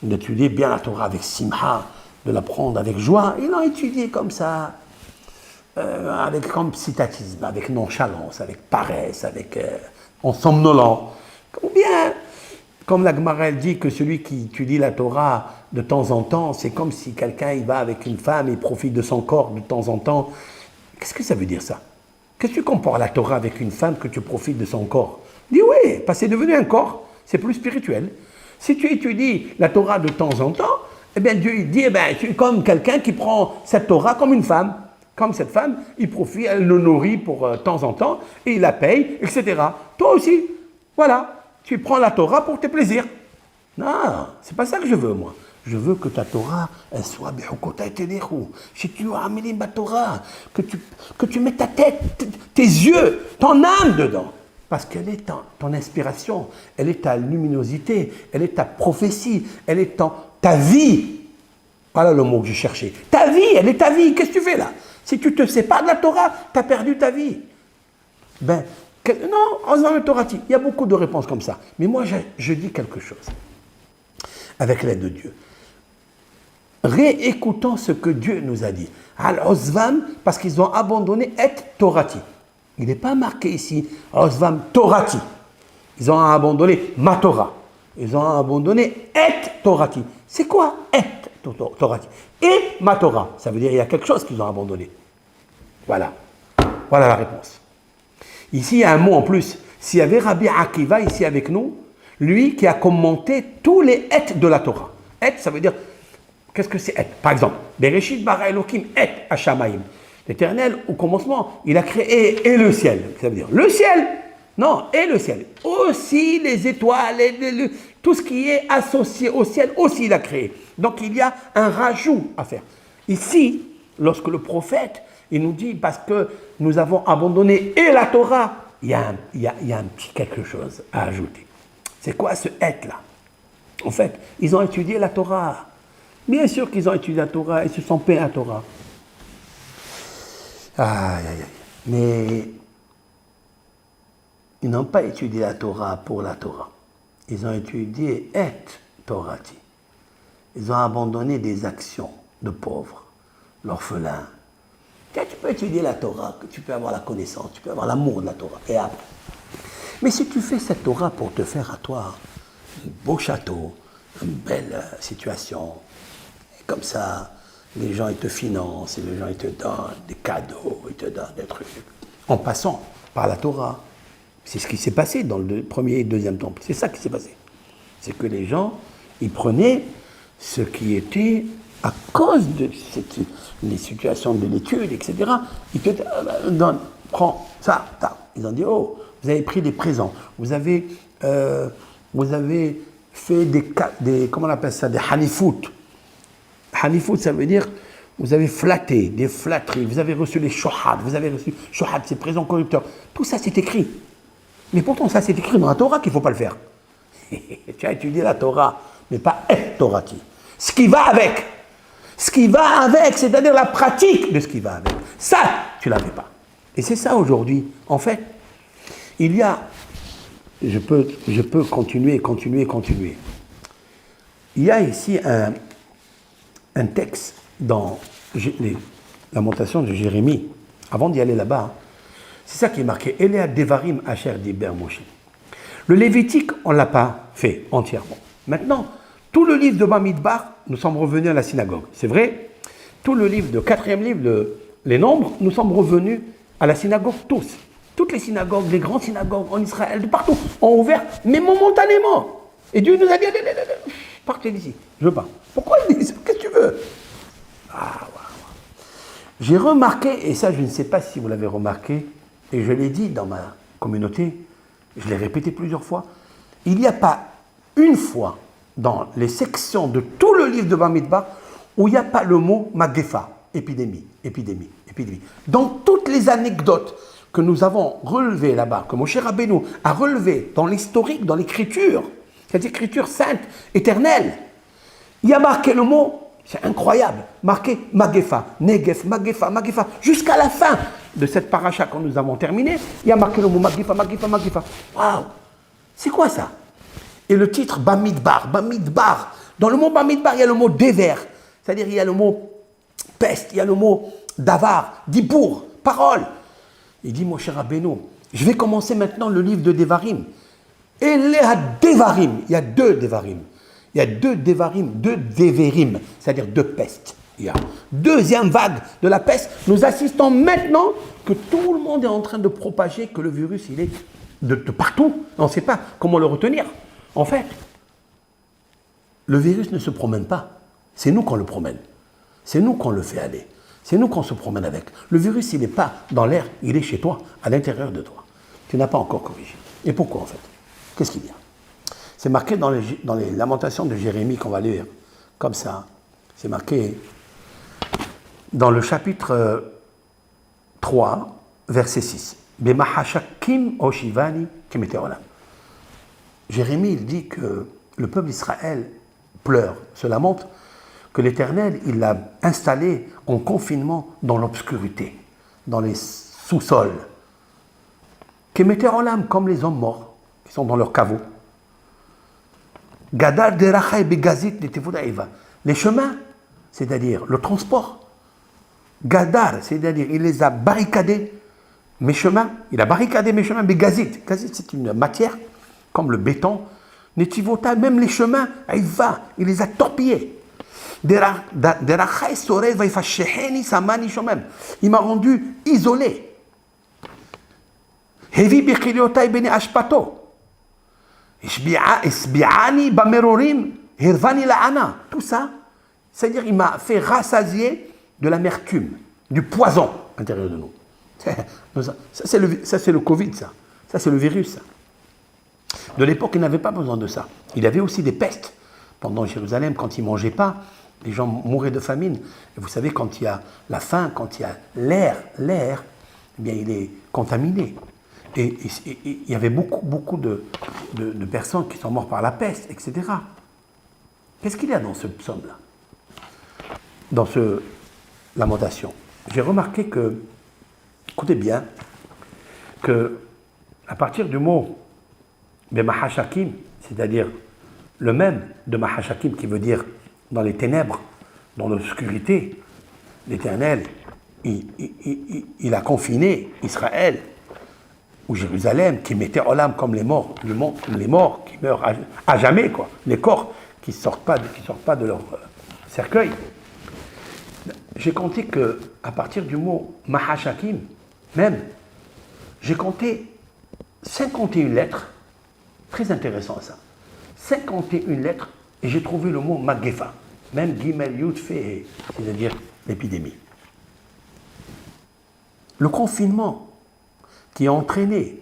d'étudier bien la Torah avec simha, de l'apprendre avec joie. Ils l'ont étudié comme ça, avec compsitatisme, avec nonchalance, avec paresse, en somnolent. Ou bien, comme la Gemara dit que celui qui étudie la Torah de temps en temps, c'est comme si quelqu'un il va avec une femme et profite de son corps de temps en temps. Qu'est-ce que ça veut dire ça? Qu'est-ce que tu compares la Torah avec une femme que tu profites de son corps? Dis oui, parce que c'est devenu un corps, c'est plus spirituel. Si tu étudies la Torah de temps en temps, eh bien Dieu il dit, eh bien, tu es comme quelqu'un qui prend cette Torah comme une femme. Comme cette femme, il profite, elle le nourrit pour temps en temps, et il la paye, etc. Toi aussi, voilà, tu prends la Torah pour tes plaisirs. Non, c'est pas ça que je veux, moi. Je veux que ta Torah, elle soit si tu as amené ma Torah, que tu mets ta tête, tes yeux, ton âme dedans. Parce qu'elle est ton inspiration, elle est ta luminosité, elle est ta prophétie, elle est ta vie. Voilà le mot que je cherchais. Ta vie, elle est ta vie. Qu'est-ce que tu fais là? Si tu te sépares de la Torah, tu as perdu ta vie. Non, en faisant le Torah, il y a beaucoup de réponses comme ça. Mais moi, je dis quelque chose. Avec l'aide de Dieu. Réécoutons ce que Dieu nous a dit. Al-Ozvam, parce qu'ils ont abandonné et Torati. Il n'est pas marqué ici, Ozvam Torati. Ils ont abandonné ma Torah. Ils ont abandonné et Torati. C'est quoi et Torati? Et ma Torah. Ça veut dire qu'il y a quelque chose qu'ils ont abandonné. Voilà. Voilà la réponse. Ici, il y a un mot en plus. S'il y avait Rabbi Akiva ici avec nous, lui qui a commenté tous les et de la Torah. Et, ça veut dire, qu'est-ce que c'est et? Par exemple, Bereshit bara Elokim et Hashamayim. L'Éternel, au commencement, il a créé et le ciel. Ça veut dire le ciel. Non, et le ciel. Aussi les étoiles, tout ce qui est associé au ciel, aussi il a créé. Donc il y a un rajout à faire. Ici, lorsque le prophète, il nous dit, parce que nous avons abandonné et la Torah, il y a un petit quelque chose à ajouter. C'est quoi ce être-là? En fait, ils ont étudié la Torah. Bien sûr qu'ils ont étudié la Torah, ils se sont payés la Torah. Aïe, aïe, aïe. Mais ils n'ont pas étudié la Torah pour la Torah. Ils ont étudié et Torati. Ils ont abandonné des actions de pauvres, l'orphelin, Tu peux étudier la Torah, tu peux avoir la connaissance, tu peux avoir l'amour de la Torah. Et après. Mais si tu fais cette Torah pour te faire à toi un beau château, une belle situation, et comme ça, les gens ils te financent, et les gens ils te donnent des cadeaux, ils te donnent des trucs, en passant par la Torah. C'est ce qui s'est passé dans le premier et deuxième temple. C'est ça qui s'est passé. C'est que les gens, ils prenaient ce qui était à cause de les situations de l'étude, etc. Ils te donnent, prends ça, ça. Ils ont dit, oh, vous avez pris des présents, vous avez fait des comment on appelle ça, des hanifout. Hanifout, ça veut dire, vous avez flatté, des flatteries, vous avez reçu les shohad, c'est présent corrupteur. Tout ça, c'est écrit. Mais pourtant, ça, c'est écrit dans la Torah qu'il ne faut pas le faire. Tu as étudié la Torah, mais pas et Torati. Ce qui va avec. Ce qui va avec, c'est-à-dire la pratique de ce qui va avec. Ça, tu ne l'avais pas. Et c'est ça aujourd'hui. En fait, il y a... Je peux continuer. Il y a ici un texte dans les Lamentations de Jérémie. Avant d'y aller là-bas, c'est ça qui est marqué. Eléa Devarim Asher Diber Moshe. Le Lévitique, on ne l'a pas fait entièrement. Maintenant, tout le livre de Bamidbar, nous sommes revenus à la synagogue. C'est vrai, tout le livre, le 4e livre, les Nombres, nous sommes revenus à la synagogue tous. Toutes les synagogues, les grandes synagogues en Israël, de partout, ont ouvert, mais momentanément. Et Dieu nous a dit, partez d'ici, je veux pas. Pourquoi ils disent, qu'est-ce que tu veux? J'ai remarqué, et ça je ne sais pas si vous l'avez remarqué, et je l'ai dit dans ma communauté, je l'ai répété plusieurs fois, il n'y a pas une fois dans les sections de tout le livre de Bamidbar où il n'y a pas le mot Magefa, épidémie. Dans toutes les anecdotes que nous avons relevées là-bas, que Moshe Rabbeinu a relevées dans l'historique, dans l'écriture, cette écriture sainte, éternelle, il y a marqué le mot, c'est incroyable, marqué Magefa, Negef, Magefa, jusqu'à la fin de cette paracha que nous avons terminée, il y a marqué le mot Magefa. Waouh, c'est quoi ça? Et le titre Bamidbar. Dans le mot Bamidbar, il y a le mot Dever, c'est-à-dire il y a le mot peste, il y a le mot Davar, Dibour, parole. Il dit, mon cher Rabbeinu, je vais commencer maintenant le livre de Devarim. Et les Devarim, il y a deux Devarim. Il y a deux Devarim, deux Deverim, c'est-à-dire deux pestes. Il y a deuxième vague de la peste. Nous assistons maintenant que tout le monde est en train de propager que le virus, il est de partout. On ne sait pas comment le retenir. En fait, le virus ne se promène pas. C'est nous qu'on le promène. C'est nous qu'on le fait aller. C'est nous qu'on se promène avec. Le virus, il n'est pas dans l'air, il est chez toi, à l'intérieur de toi. Tu n'as pas encore corrigé. Et pourquoi en fait? Qu'est-ce qu'il y a? C'est marqué dans les Lamentations de Jérémie qu'on va lire, comme ça. C'est marqué dans le chapitre 3, verset 6. Bemahashakim oshivani kemeteolam. Jérémie, il dit que le peuple d'Israël pleure, se lamente, que l'Éternel, il l'a installé en confinement dans l'obscurité, dans les sous-sols. Kemeteolam, comme les hommes morts, qui sont dans leur caveau. Gadar derachai begazit letevudaïva. Les chemins, c'est-à-dire le transport. Gadar, c'est-à-dire il les a barricadés, mes chemins, il a barricadé mes chemins, begazit. Gazit, c'est une matière, comme le béton. Netivota, même les chemins, il les a torpillés. Derachai sorel vaifasheheni samani shomem. Il m'a rendu isolé. Hevi bichiliotai bene ashpato. Tout ça, c'est-à-dire il m'a fait rassasier de l'amertume, du poison à l'intérieur de nous. Ça c'est le Covid, ça c'est le virus. Ça. De l'époque, il n'avait pas besoin de ça. Il y avait aussi des pestes. Pendant Jérusalem, quand ils ne mangeaient pas, les gens mouraient de famine. Et vous savez, quand il y a la faim, quand il y a l'air, eh bien, il est contaminé. Et il y avait beaucoup de personnes qui sont mortes par la peste, etc. Qu'est-ce qu'il y a dans ce psaume-là? Dans ce lamentation. J'ai remarqué que, écoutez bien, que à partir du mot de Mahashakim, c'est-à-dire le même de Mahashakim qui veut dire dans les ténèbres, dans l'obscurité, l'Éternel, il a confiné Israël ou Jérusalem, qui mettait Olam comme les morts, les morts qui meurent à jamais, quoi. Les corps qui ne sortent pas de leur cercueil. J'ai compté qu'à partir du mot Mahashakim, même, j'ai compté 51 lettres, très intéressant ça, 51 lettres, et j'ai trouvé le mot Magefa, même Gimel Yud Fe, c'est-à-dire l'épidémie. Le confinement qui a entraîné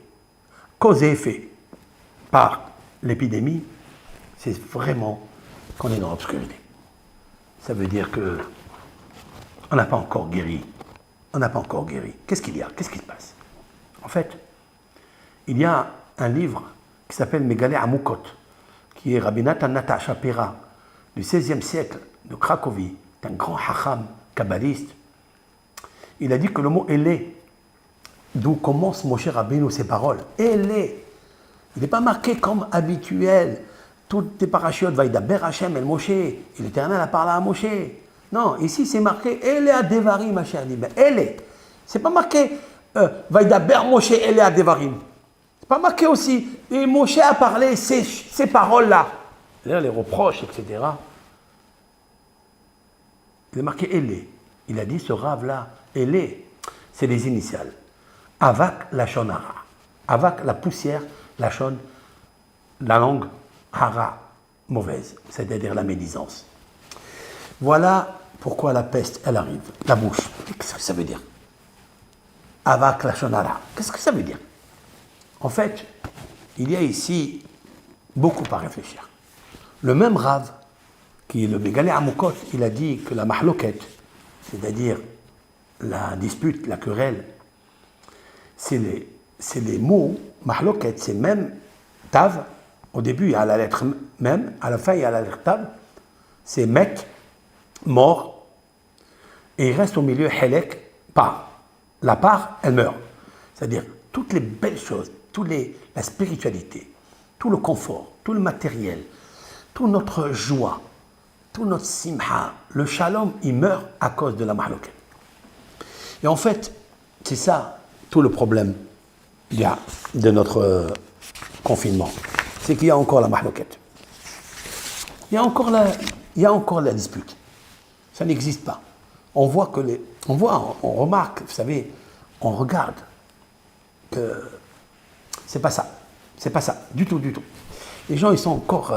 cause et effet par l'épidémie, c'est vraiment qu'on est dans l'obscurité. Ça veut dire que on n'a pas encore guéri. On n'a pas encore guéri. Qu'est-ce qu'il y a? Qu'est-ce qui se passe? En fait, il y a un livre qui s'appelle Megalé Amukot, qui est Rabbi Natan Nata Shapira, du XVIe siècle de Cracovie, un grand hacham kabbaliste. Il a dit que le mot Élé, d'où commence Moshe Rabbeinu ses paroles, Élé, il n'est pas marqué comme habituel, toutes les parachutes, Vaïdaber Hashem el Moshe, et l'Éternel a parlé à Moshe. Non, ici c'est marqué Élé à Devarim, ma chère Libé. Élé. C'est pas marqué Vaïdaber Moshe Élé à Devarim. C'est pas marqué aussi, et Moshe a parlé ces paroles-là. C'est-à-dire les reproches, etc. Il est marqué Élé. Il a dit ce rave-là, Élé, c'est les initiales. Avak Lachon Hara. Avak, la poussière, Lachon, la langue, Hara, mauvaise, c'est-à-dire la médisance. Voilà pourquoi la peste, elle arrive. La bouche. Qu'est-ce que ça veut dire? Avak Lachon Hara. Qu'est-ce que ça veut dire? En fait, il y a ici beaucoup à réfléchir. Le même rave, qui est le Megalé Amukot, il a dit que la mahloket, c'est-à-dire la dispute, la querelle, c'est les mots, mahloket, c'est même tav, au début il y a la lettre même, à la fin il y a la lettre tav, c'est met, mort, et il reste au milieu helek, part. La part, elle meurt. C'est-à-dire toutes les belles choses, la spiritualité, tout le confort, tout le matériel, toute notre joie, tout notre simha, le shalom, il meurt à cause de la mahloket. Et en fait, c'est ça tout le problème de notre confinement. C'est qu'il y a encore la mahloket. Il y a encore la dispute. Ça n'existe pas. On remarque, vous savez, on regarde que c'est pas ça. C'est pas ça, du tout, du tout. Les gens, ils sont encore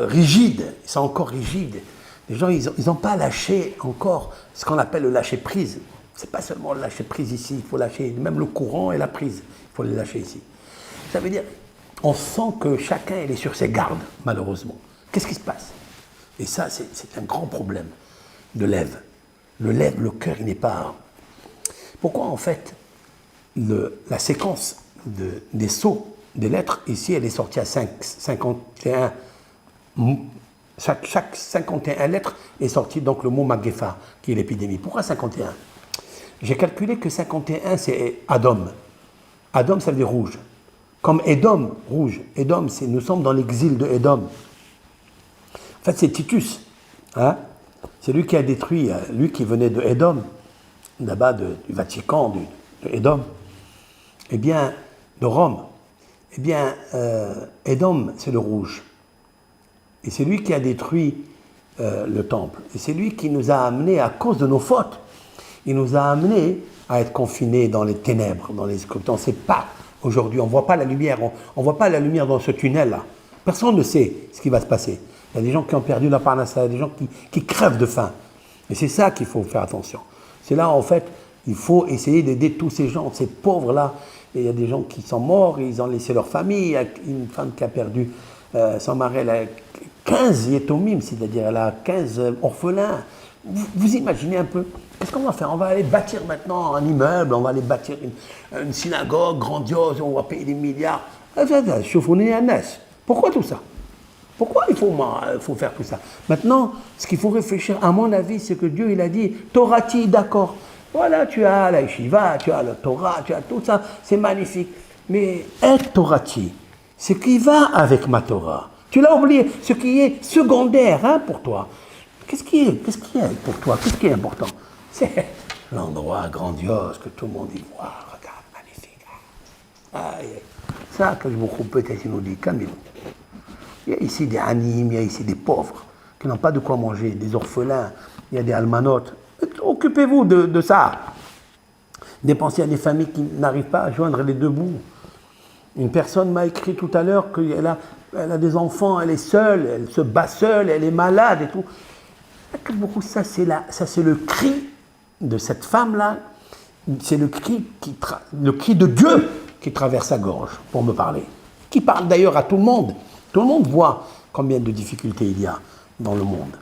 rigides. Ils sont encore rigides. Les gens, ils n'ont pas lâché encore ce qu'on appelle le lâcher prise. C'est pas seulement le lâcher prise ici, il faut lâcher même le courant et la prise. Il faut les lâcher ici. Ça veut dire, on sent que chacun il est sur ses gardes, malheureusement. Qu'est-ce qui se passe? Et ça, c'est un grand problème de l'Ève. Le cœur, il n'est pas... Pourquoi, en fait, la séquence des sauts des lettres, ici, elle est sortie à 51. Chaque 51 lettres est sorti donc le mot Magefa, qui est l'épidémie. Pourquoi 51? J'ai calculé que 51, c'est Adom. Adom, ça veut dire rouge. Comme Édom, rouge. Édom, nous sommes dans l'exil de Édom. En fait, c'est Titus. Hein? C'est lui qui a détruit, lui qui venait de Édom, là-bas du Vatican, de Édom. Eh bien, de Rome. Eh bien, Édom, c'est le rouge. Et c'est lui qui a détruit le temple. Et c'est lui qui nous a amenés, à cause de nos fautes, il nous a amenés à être confinés dans les ténèbres, dans les... On ne sait pas, aujourd'hui, on ne voit pas la lumière, on ne voit pas la lumière dans ce tunnel-là. Personne ne sait ce qui va se passer. Il y a des gens qui ont perdu la parnassa, il y a des gens qui crèvent de faim. Et c'est ça qu'il faut faire attention. C'est là, en fait, il faut essayer d'aider tous ces gens, ces pauvres-là. Et il y a des gens qui sont morts, ils ont laissé leur famille. Il y a une femme qui a perdu son mari, elle a 15 yétomim, c'est-à-dire elle a 15 orphelins. Vous imaginez un peu? Qu'est-ce qu'on va faire? On va aller bâtir maintenant un immeuble, on va aller bâtir une synagogue grandiose, on va payer des milliards. Pourquoi tout ça? Pourquoi il faut faire tout ça? Maintenant, ce qu'il faut réfléchir, à mon avis, c'est que Dieu, il a dit, Torati, d'accord, voilà, tu as la yeshiva, tu as le Torah, tu as tout ça, c'est magnifique. Mais être Torati, ce qui va avec ma Torah, tu l'as oublié, ce qui est secondaire pour toi. Qu'est-ce qui est pour toi? Qu'est-ce qui est important? C'est l'endroit grandiose que tout le monde y voit. Regarde, magnifique. Ça, que je vous coupe peut-être, il nous dit, calmez-vous. Il y a ici des animes, il y a ici des pauvres qui n'ont pas de quoi manger, des orphelins, il y a des almanotes. Occupez-vous de ça. Dépensez à des familles qui n'arrivent pas à joindre les deux bouts. Une personne m'a écrit tout à l'heure qu'elle a des enfants, elle est seule, elle se bat seule, elle est malade et tout. Ça, c'est le cri de cette femme-là. C'est le cri de Dieu qui traverse sa gorge pour me parler. Qui parle d'ailleurs à tout le monde. Tout le monde voit combien de difficultés il y a dans le monde.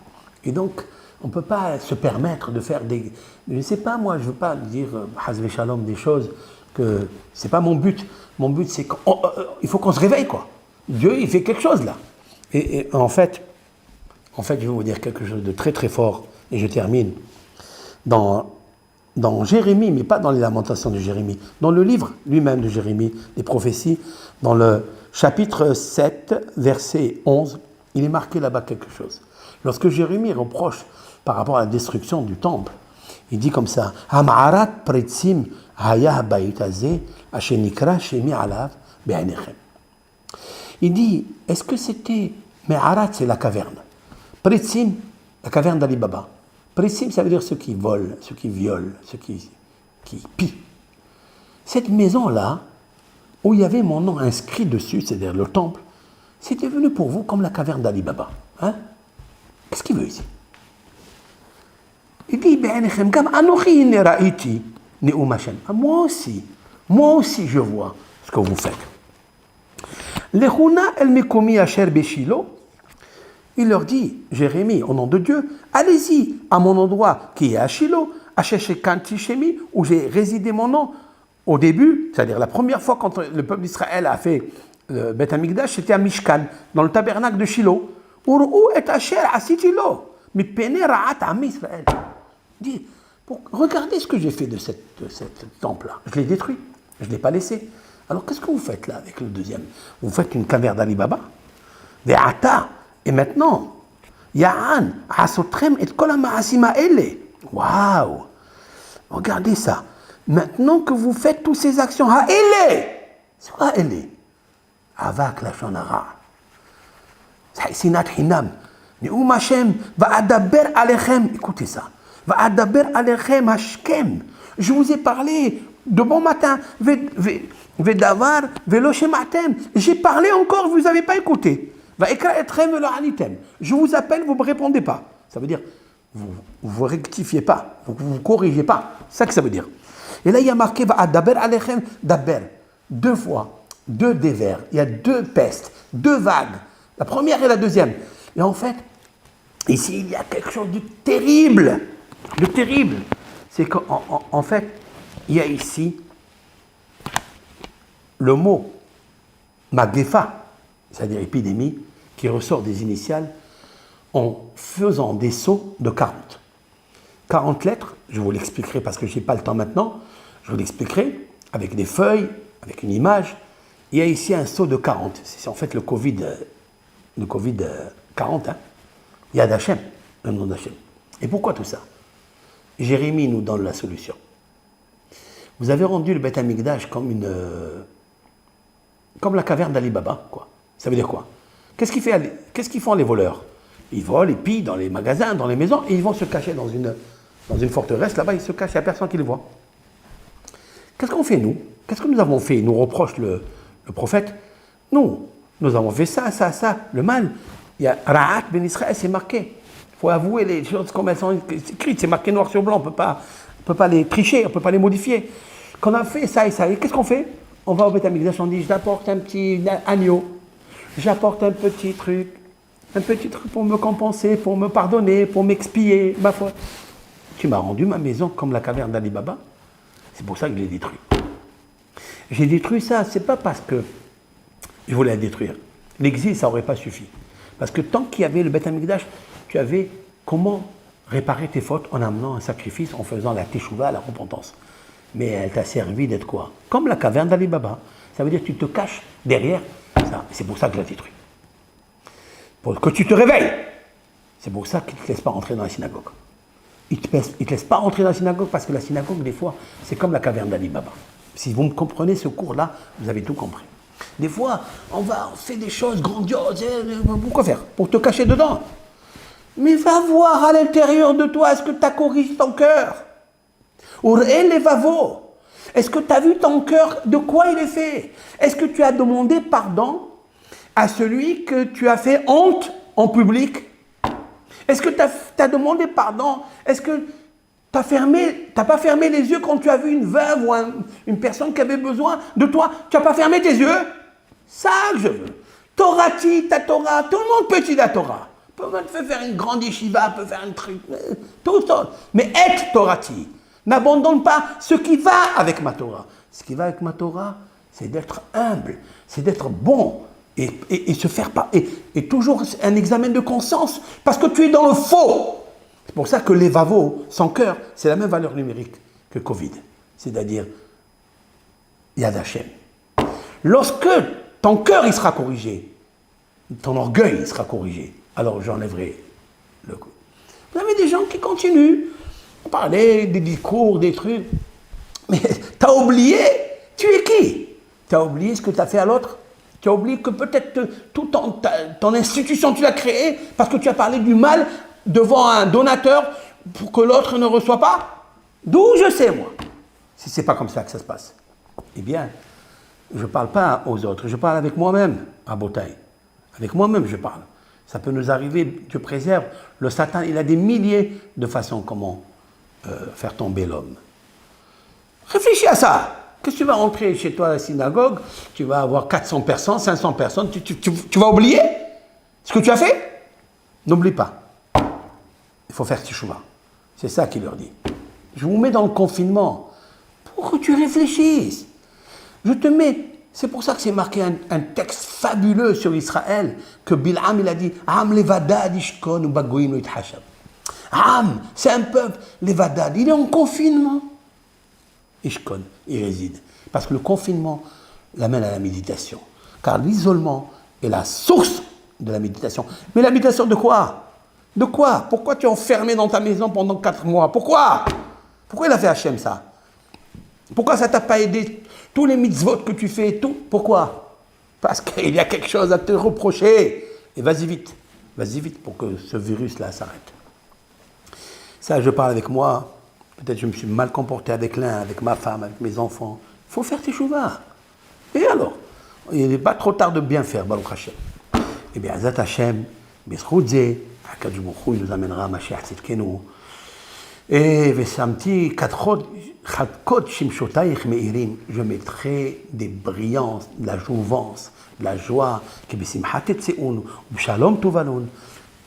Et donc, on ne peut pas se permettre de faire des... Je ne sais pas, moi, je ne veux pas dire, Hazve Shalom, des choses que... Ce n'est pas mon but. Mon but, c'est qu'il faut qu'on se réveille, quoi. Dieu, il fait quelque chose, là. Et en fait, je vais vous dire quelque chose de très, très fort, et je termine. Dans Jérémie, mais pas dans les lamentations de Jérémie, dans le livre lui-même de Jérémie, les prophéties, dans le chapitre 7, verset 11, il est marqué là-bas quelque chose. Lorsque Jérémie reproche par rapport à la destruction du temple, il dit comme ça, Hamarat pretzim hayah bayutaze ashenikra shemi alav be'anechem. Il dit, est-ce que c'était, mais Arat c'est la caverne, pretzim, la caverne d'Ali Baba. Pretzim, ça veut dire ceux qui volent, ceux qui violent, ceux qui pillent. Cette maison-là, où il y avait mon nom inscrit dessus, c'est-à-dire le temple, c'était devenu pour vous comme la caverne d'Ali Baba. Hein? Qu'est-ce qu'il veut ici? Il dit, moi aussi je vois ce que vous faites. Il leur dit, Jérémie, au nom de Dieu, allez-y à mon endroit qui est à Shiloh, à Sheshekantishemi, où j'ai résidé mon nom au début, c'est-à-dire la première fois quand le peuple d'Israël a fait le Beth Amikdash, c'était à Mishkan, dans le tabernacle de Shiloh. Dit, regardez ce que j'ai fait de ce temple-là. Je l'ai détruit, je ne l'ai pas laissé. Alors qu'est-ce que vous faites là avec le deuxième? Vous faites une caverne d'Ali Baba. Et maintenant, Ya'an, Asotrem et Kolama'asima ele. Waouh! Regardez ça. Maintenant que vous faites toutes ces actions, Ha'ele! C'est quoi Ha'ele? Avak la shonara. Sinat hinam. Ne'um Hashem, va'adaber alechem. Écoutez ça. Va'adaber alechem hashkem. Je vous ai parlé de bon matin. Vedavar, velo shematem. J'ai parlé encore, vous n'avez pas écouté. Je vous appelle, vous ne me répondez pas. Ça veut dire, vous ne rectifiez pas, vous ne corrigez pas. C'est ça que ça veut dire. Et là, il y a marqué, Daber alechem, Daber. 2 fois, 2 dévers. Il y a 2 pestes, 2 vagues. La première et la deuxième. Et en fait, ici, il y a quelque chose de terrible. De terrible. C'est qu'en fait, il y a ici le mot Magéfa, c'est-à-dire épidémie, qui ressort des initiales en faisant des sauts de 40. 40 lettres, je vous l'expliquerai parce que je n'ai pas le temps maintenant, je vous l'expliquerai avec des feuilles, avec une image. Il y a ici un saut de 40, c'est en fait le Covid 40, hein. Il y a d'Hachem, le nom d'Hachem. Et pourquoi tout ça? Jérémie nous donne la solution. Vous avez rendu le Beth Amikdash comme la caverne d'Ali Baba, quoi. Ça veut dire quoi? Qu'est-ce qu'ils font les voleurs? Ils volent, ils pillent dans les magasins, dans les maisons, et ils vont se cacher dans une forteresse. Là-bas, ils se cachent, il n'y a personne qui les voit. Qu'est-ce qu'on fait, nous? Qu'est-ce que nous avons fait? Il nous reproche le prophète. Nous avons fait ça, le mal. Il y a Ra'at ben Israël, c'est marqué. Il faut avouer les choses comme elles sont écrites. C'est marqué noir sur blanc, on ne peut pas les tricher, on ne peut pas les modifier. Qu'on a fait ça et ça, et qu'est-ce qu'on fait? On va au Beth Amikdash, on dit, j'apporte un petit agneau, j'apporte un petit truc pour me compenser, pour me pardonner, pour m'expier, ma foi. Tu m'as rendu ma maison comme la caverne d'Ali Baba. C'est pour ça que je l'ai détruit. J'ai détruit ça, c'est pas parce que je voulais la détruire. L'exil, ça n'aurait pas suffi. Parce que tant qu'il y avait le Beth Amikdash, tu avais comment réparer tes fautes en amenant un sacrifice, en faisant la teshuva, la repentance. Mais elle t'a servi d'être quoi? Comme la caverne d'Ali Baba. Ça veut dire que tu te caches derrière ça. C'est pour ça que je l'ai détruit. Pour que tu te réveilles. C'est pour ça qu'ils ne te laissent pas rentrer dans la synagogue. Ils ne te laissent pas rentrer dans la synagogue parce que la synagogue, des fois, c'est comme la caverne d'Ali Baba. Si vous me comprenez ce cours-là, vous avez tout compris. Des fois, on fait des choses grandioses. Pourquoi faire? Pour te cacher dedans. Mais va voir à l'intérieur de toi, est-ce que tu as corrigé ton cœur? Est-ce que tu as vu ton cœur, de quoi il est fait? Est-ce que tu as demandé pardon à celui que tu as fait honte en public? Est-ce que tu as demandé pardon? Est-ce que tu n'as pas fermé les yeux quand tu as vu une veuve ou une personne qui avait besoin de toi? Tu n'as pas fermé tes yeux? Ça que je veux. Torati, ta Torah, tout le monde peut dire la Torah. Peut même faire une grande yeshiva, peut faire un truc, tout ça. Mais être Torati, n'abandonne pas ce qui va avec ma Torah. Ce qui va avec ma Torah, c'est d'être humble, c'est d'être bon et se faire pas. Et toujours un examen de conscience, parce que tu es dans le faux. C'est pour ça que les vavos, sans cœur, c'est la même valeur numérique que Covid. C'est-à-dire, Yad Hashem. Lorsque ton cœur il sera corrigé, ton orgueil il sera corrigé, alors j'enlèverai le coup. Vous avez des gens qui continuent à parler des discours, des trucs, mais tu as oublié, tu es qui? Tu as oublié ce que tu as fait à l'autre? Tu as oublié que peut-être toute ton institution tu l'as créée parce que tu as parlé du mal devant un donateur pour que l'autre ne reçoive pas? D'où je sais moi, si ce n'est pas comme ça que ça se passe. Eh bien, je ne parle pas aux autres, je parle avec moi-même à Botaï. Avec moi-même je parle. Ça peut nous arriver, Dieu préserve. Le Satan, il a des milliers de façons comment faire tomber l'homme. Réfléchis à ça. Qu'est-ce que tu vas rentrer chez toi à la synagogue? Tu vas avoir 400 personnes, 500 personnes. Tu vas oublier ce que tu as fait? N'oublie pas. Il faut faire teshuva. C'est ça qu'il leur dit. Je vous mets dans le confinement pour que tu réfléchisses. Je te mets... C'est pour ça que c'est marqué un texte fabuleux sur Israël, que Bil'am il a dit « Am levadad ishkon ou bagoim lo yithashab » Am, c'est un peuple, levadad, il est en confinement. Ishkon, il réside. Parce que le confinement l'amène à la méditation. Car l'isolement est la source de la méditation. Mais la méditation de quoi? De quoi? Pourquoi tu es enfermé dans ta maison pendant 4 mois? Pourquoi? Pourquoi il a fait Hachem ça? Pourquoi ça ne t'a pas aidé? Tous les mitzvot que tu fais, tout. Pourquoi? Parce qu'il y a quelque chose à te reprocher. Et vas-y vite pour que ce virus-là s'arrête. Ça, je parle avec moi. Peut-être que je me suis mal comporté avec l'un, avec ma femme, avec mes enfants. Il faut faire teshuva. Et alors? Il n'est pas trop tard de bien faire, Baruch Hashem. Eh bien, Azat Hashem, Bezchut Zeh, Akadosh Baruch Hu, il nous amènera Mashiach Tzidkenu. Et Vesamti, Chadkot Shimshotayich Meirim, je mettrai des brillances, de la jouvence, de la joie, qui Besimchat Etzeun, ou Shalom Tuvalun,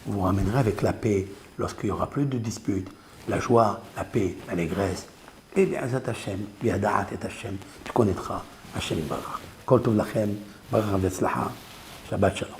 vous ramènerez avec la paix, lorsqu'il n'y aura plus de disputes, la joie, la paix, l'allégresse. Et bien, Azat Hashem, Biadaat et Hashem, tu connaîtras Hashem Barach. Kol Tov Lachem, Barach Vetzlacha, Shabbat Shalom.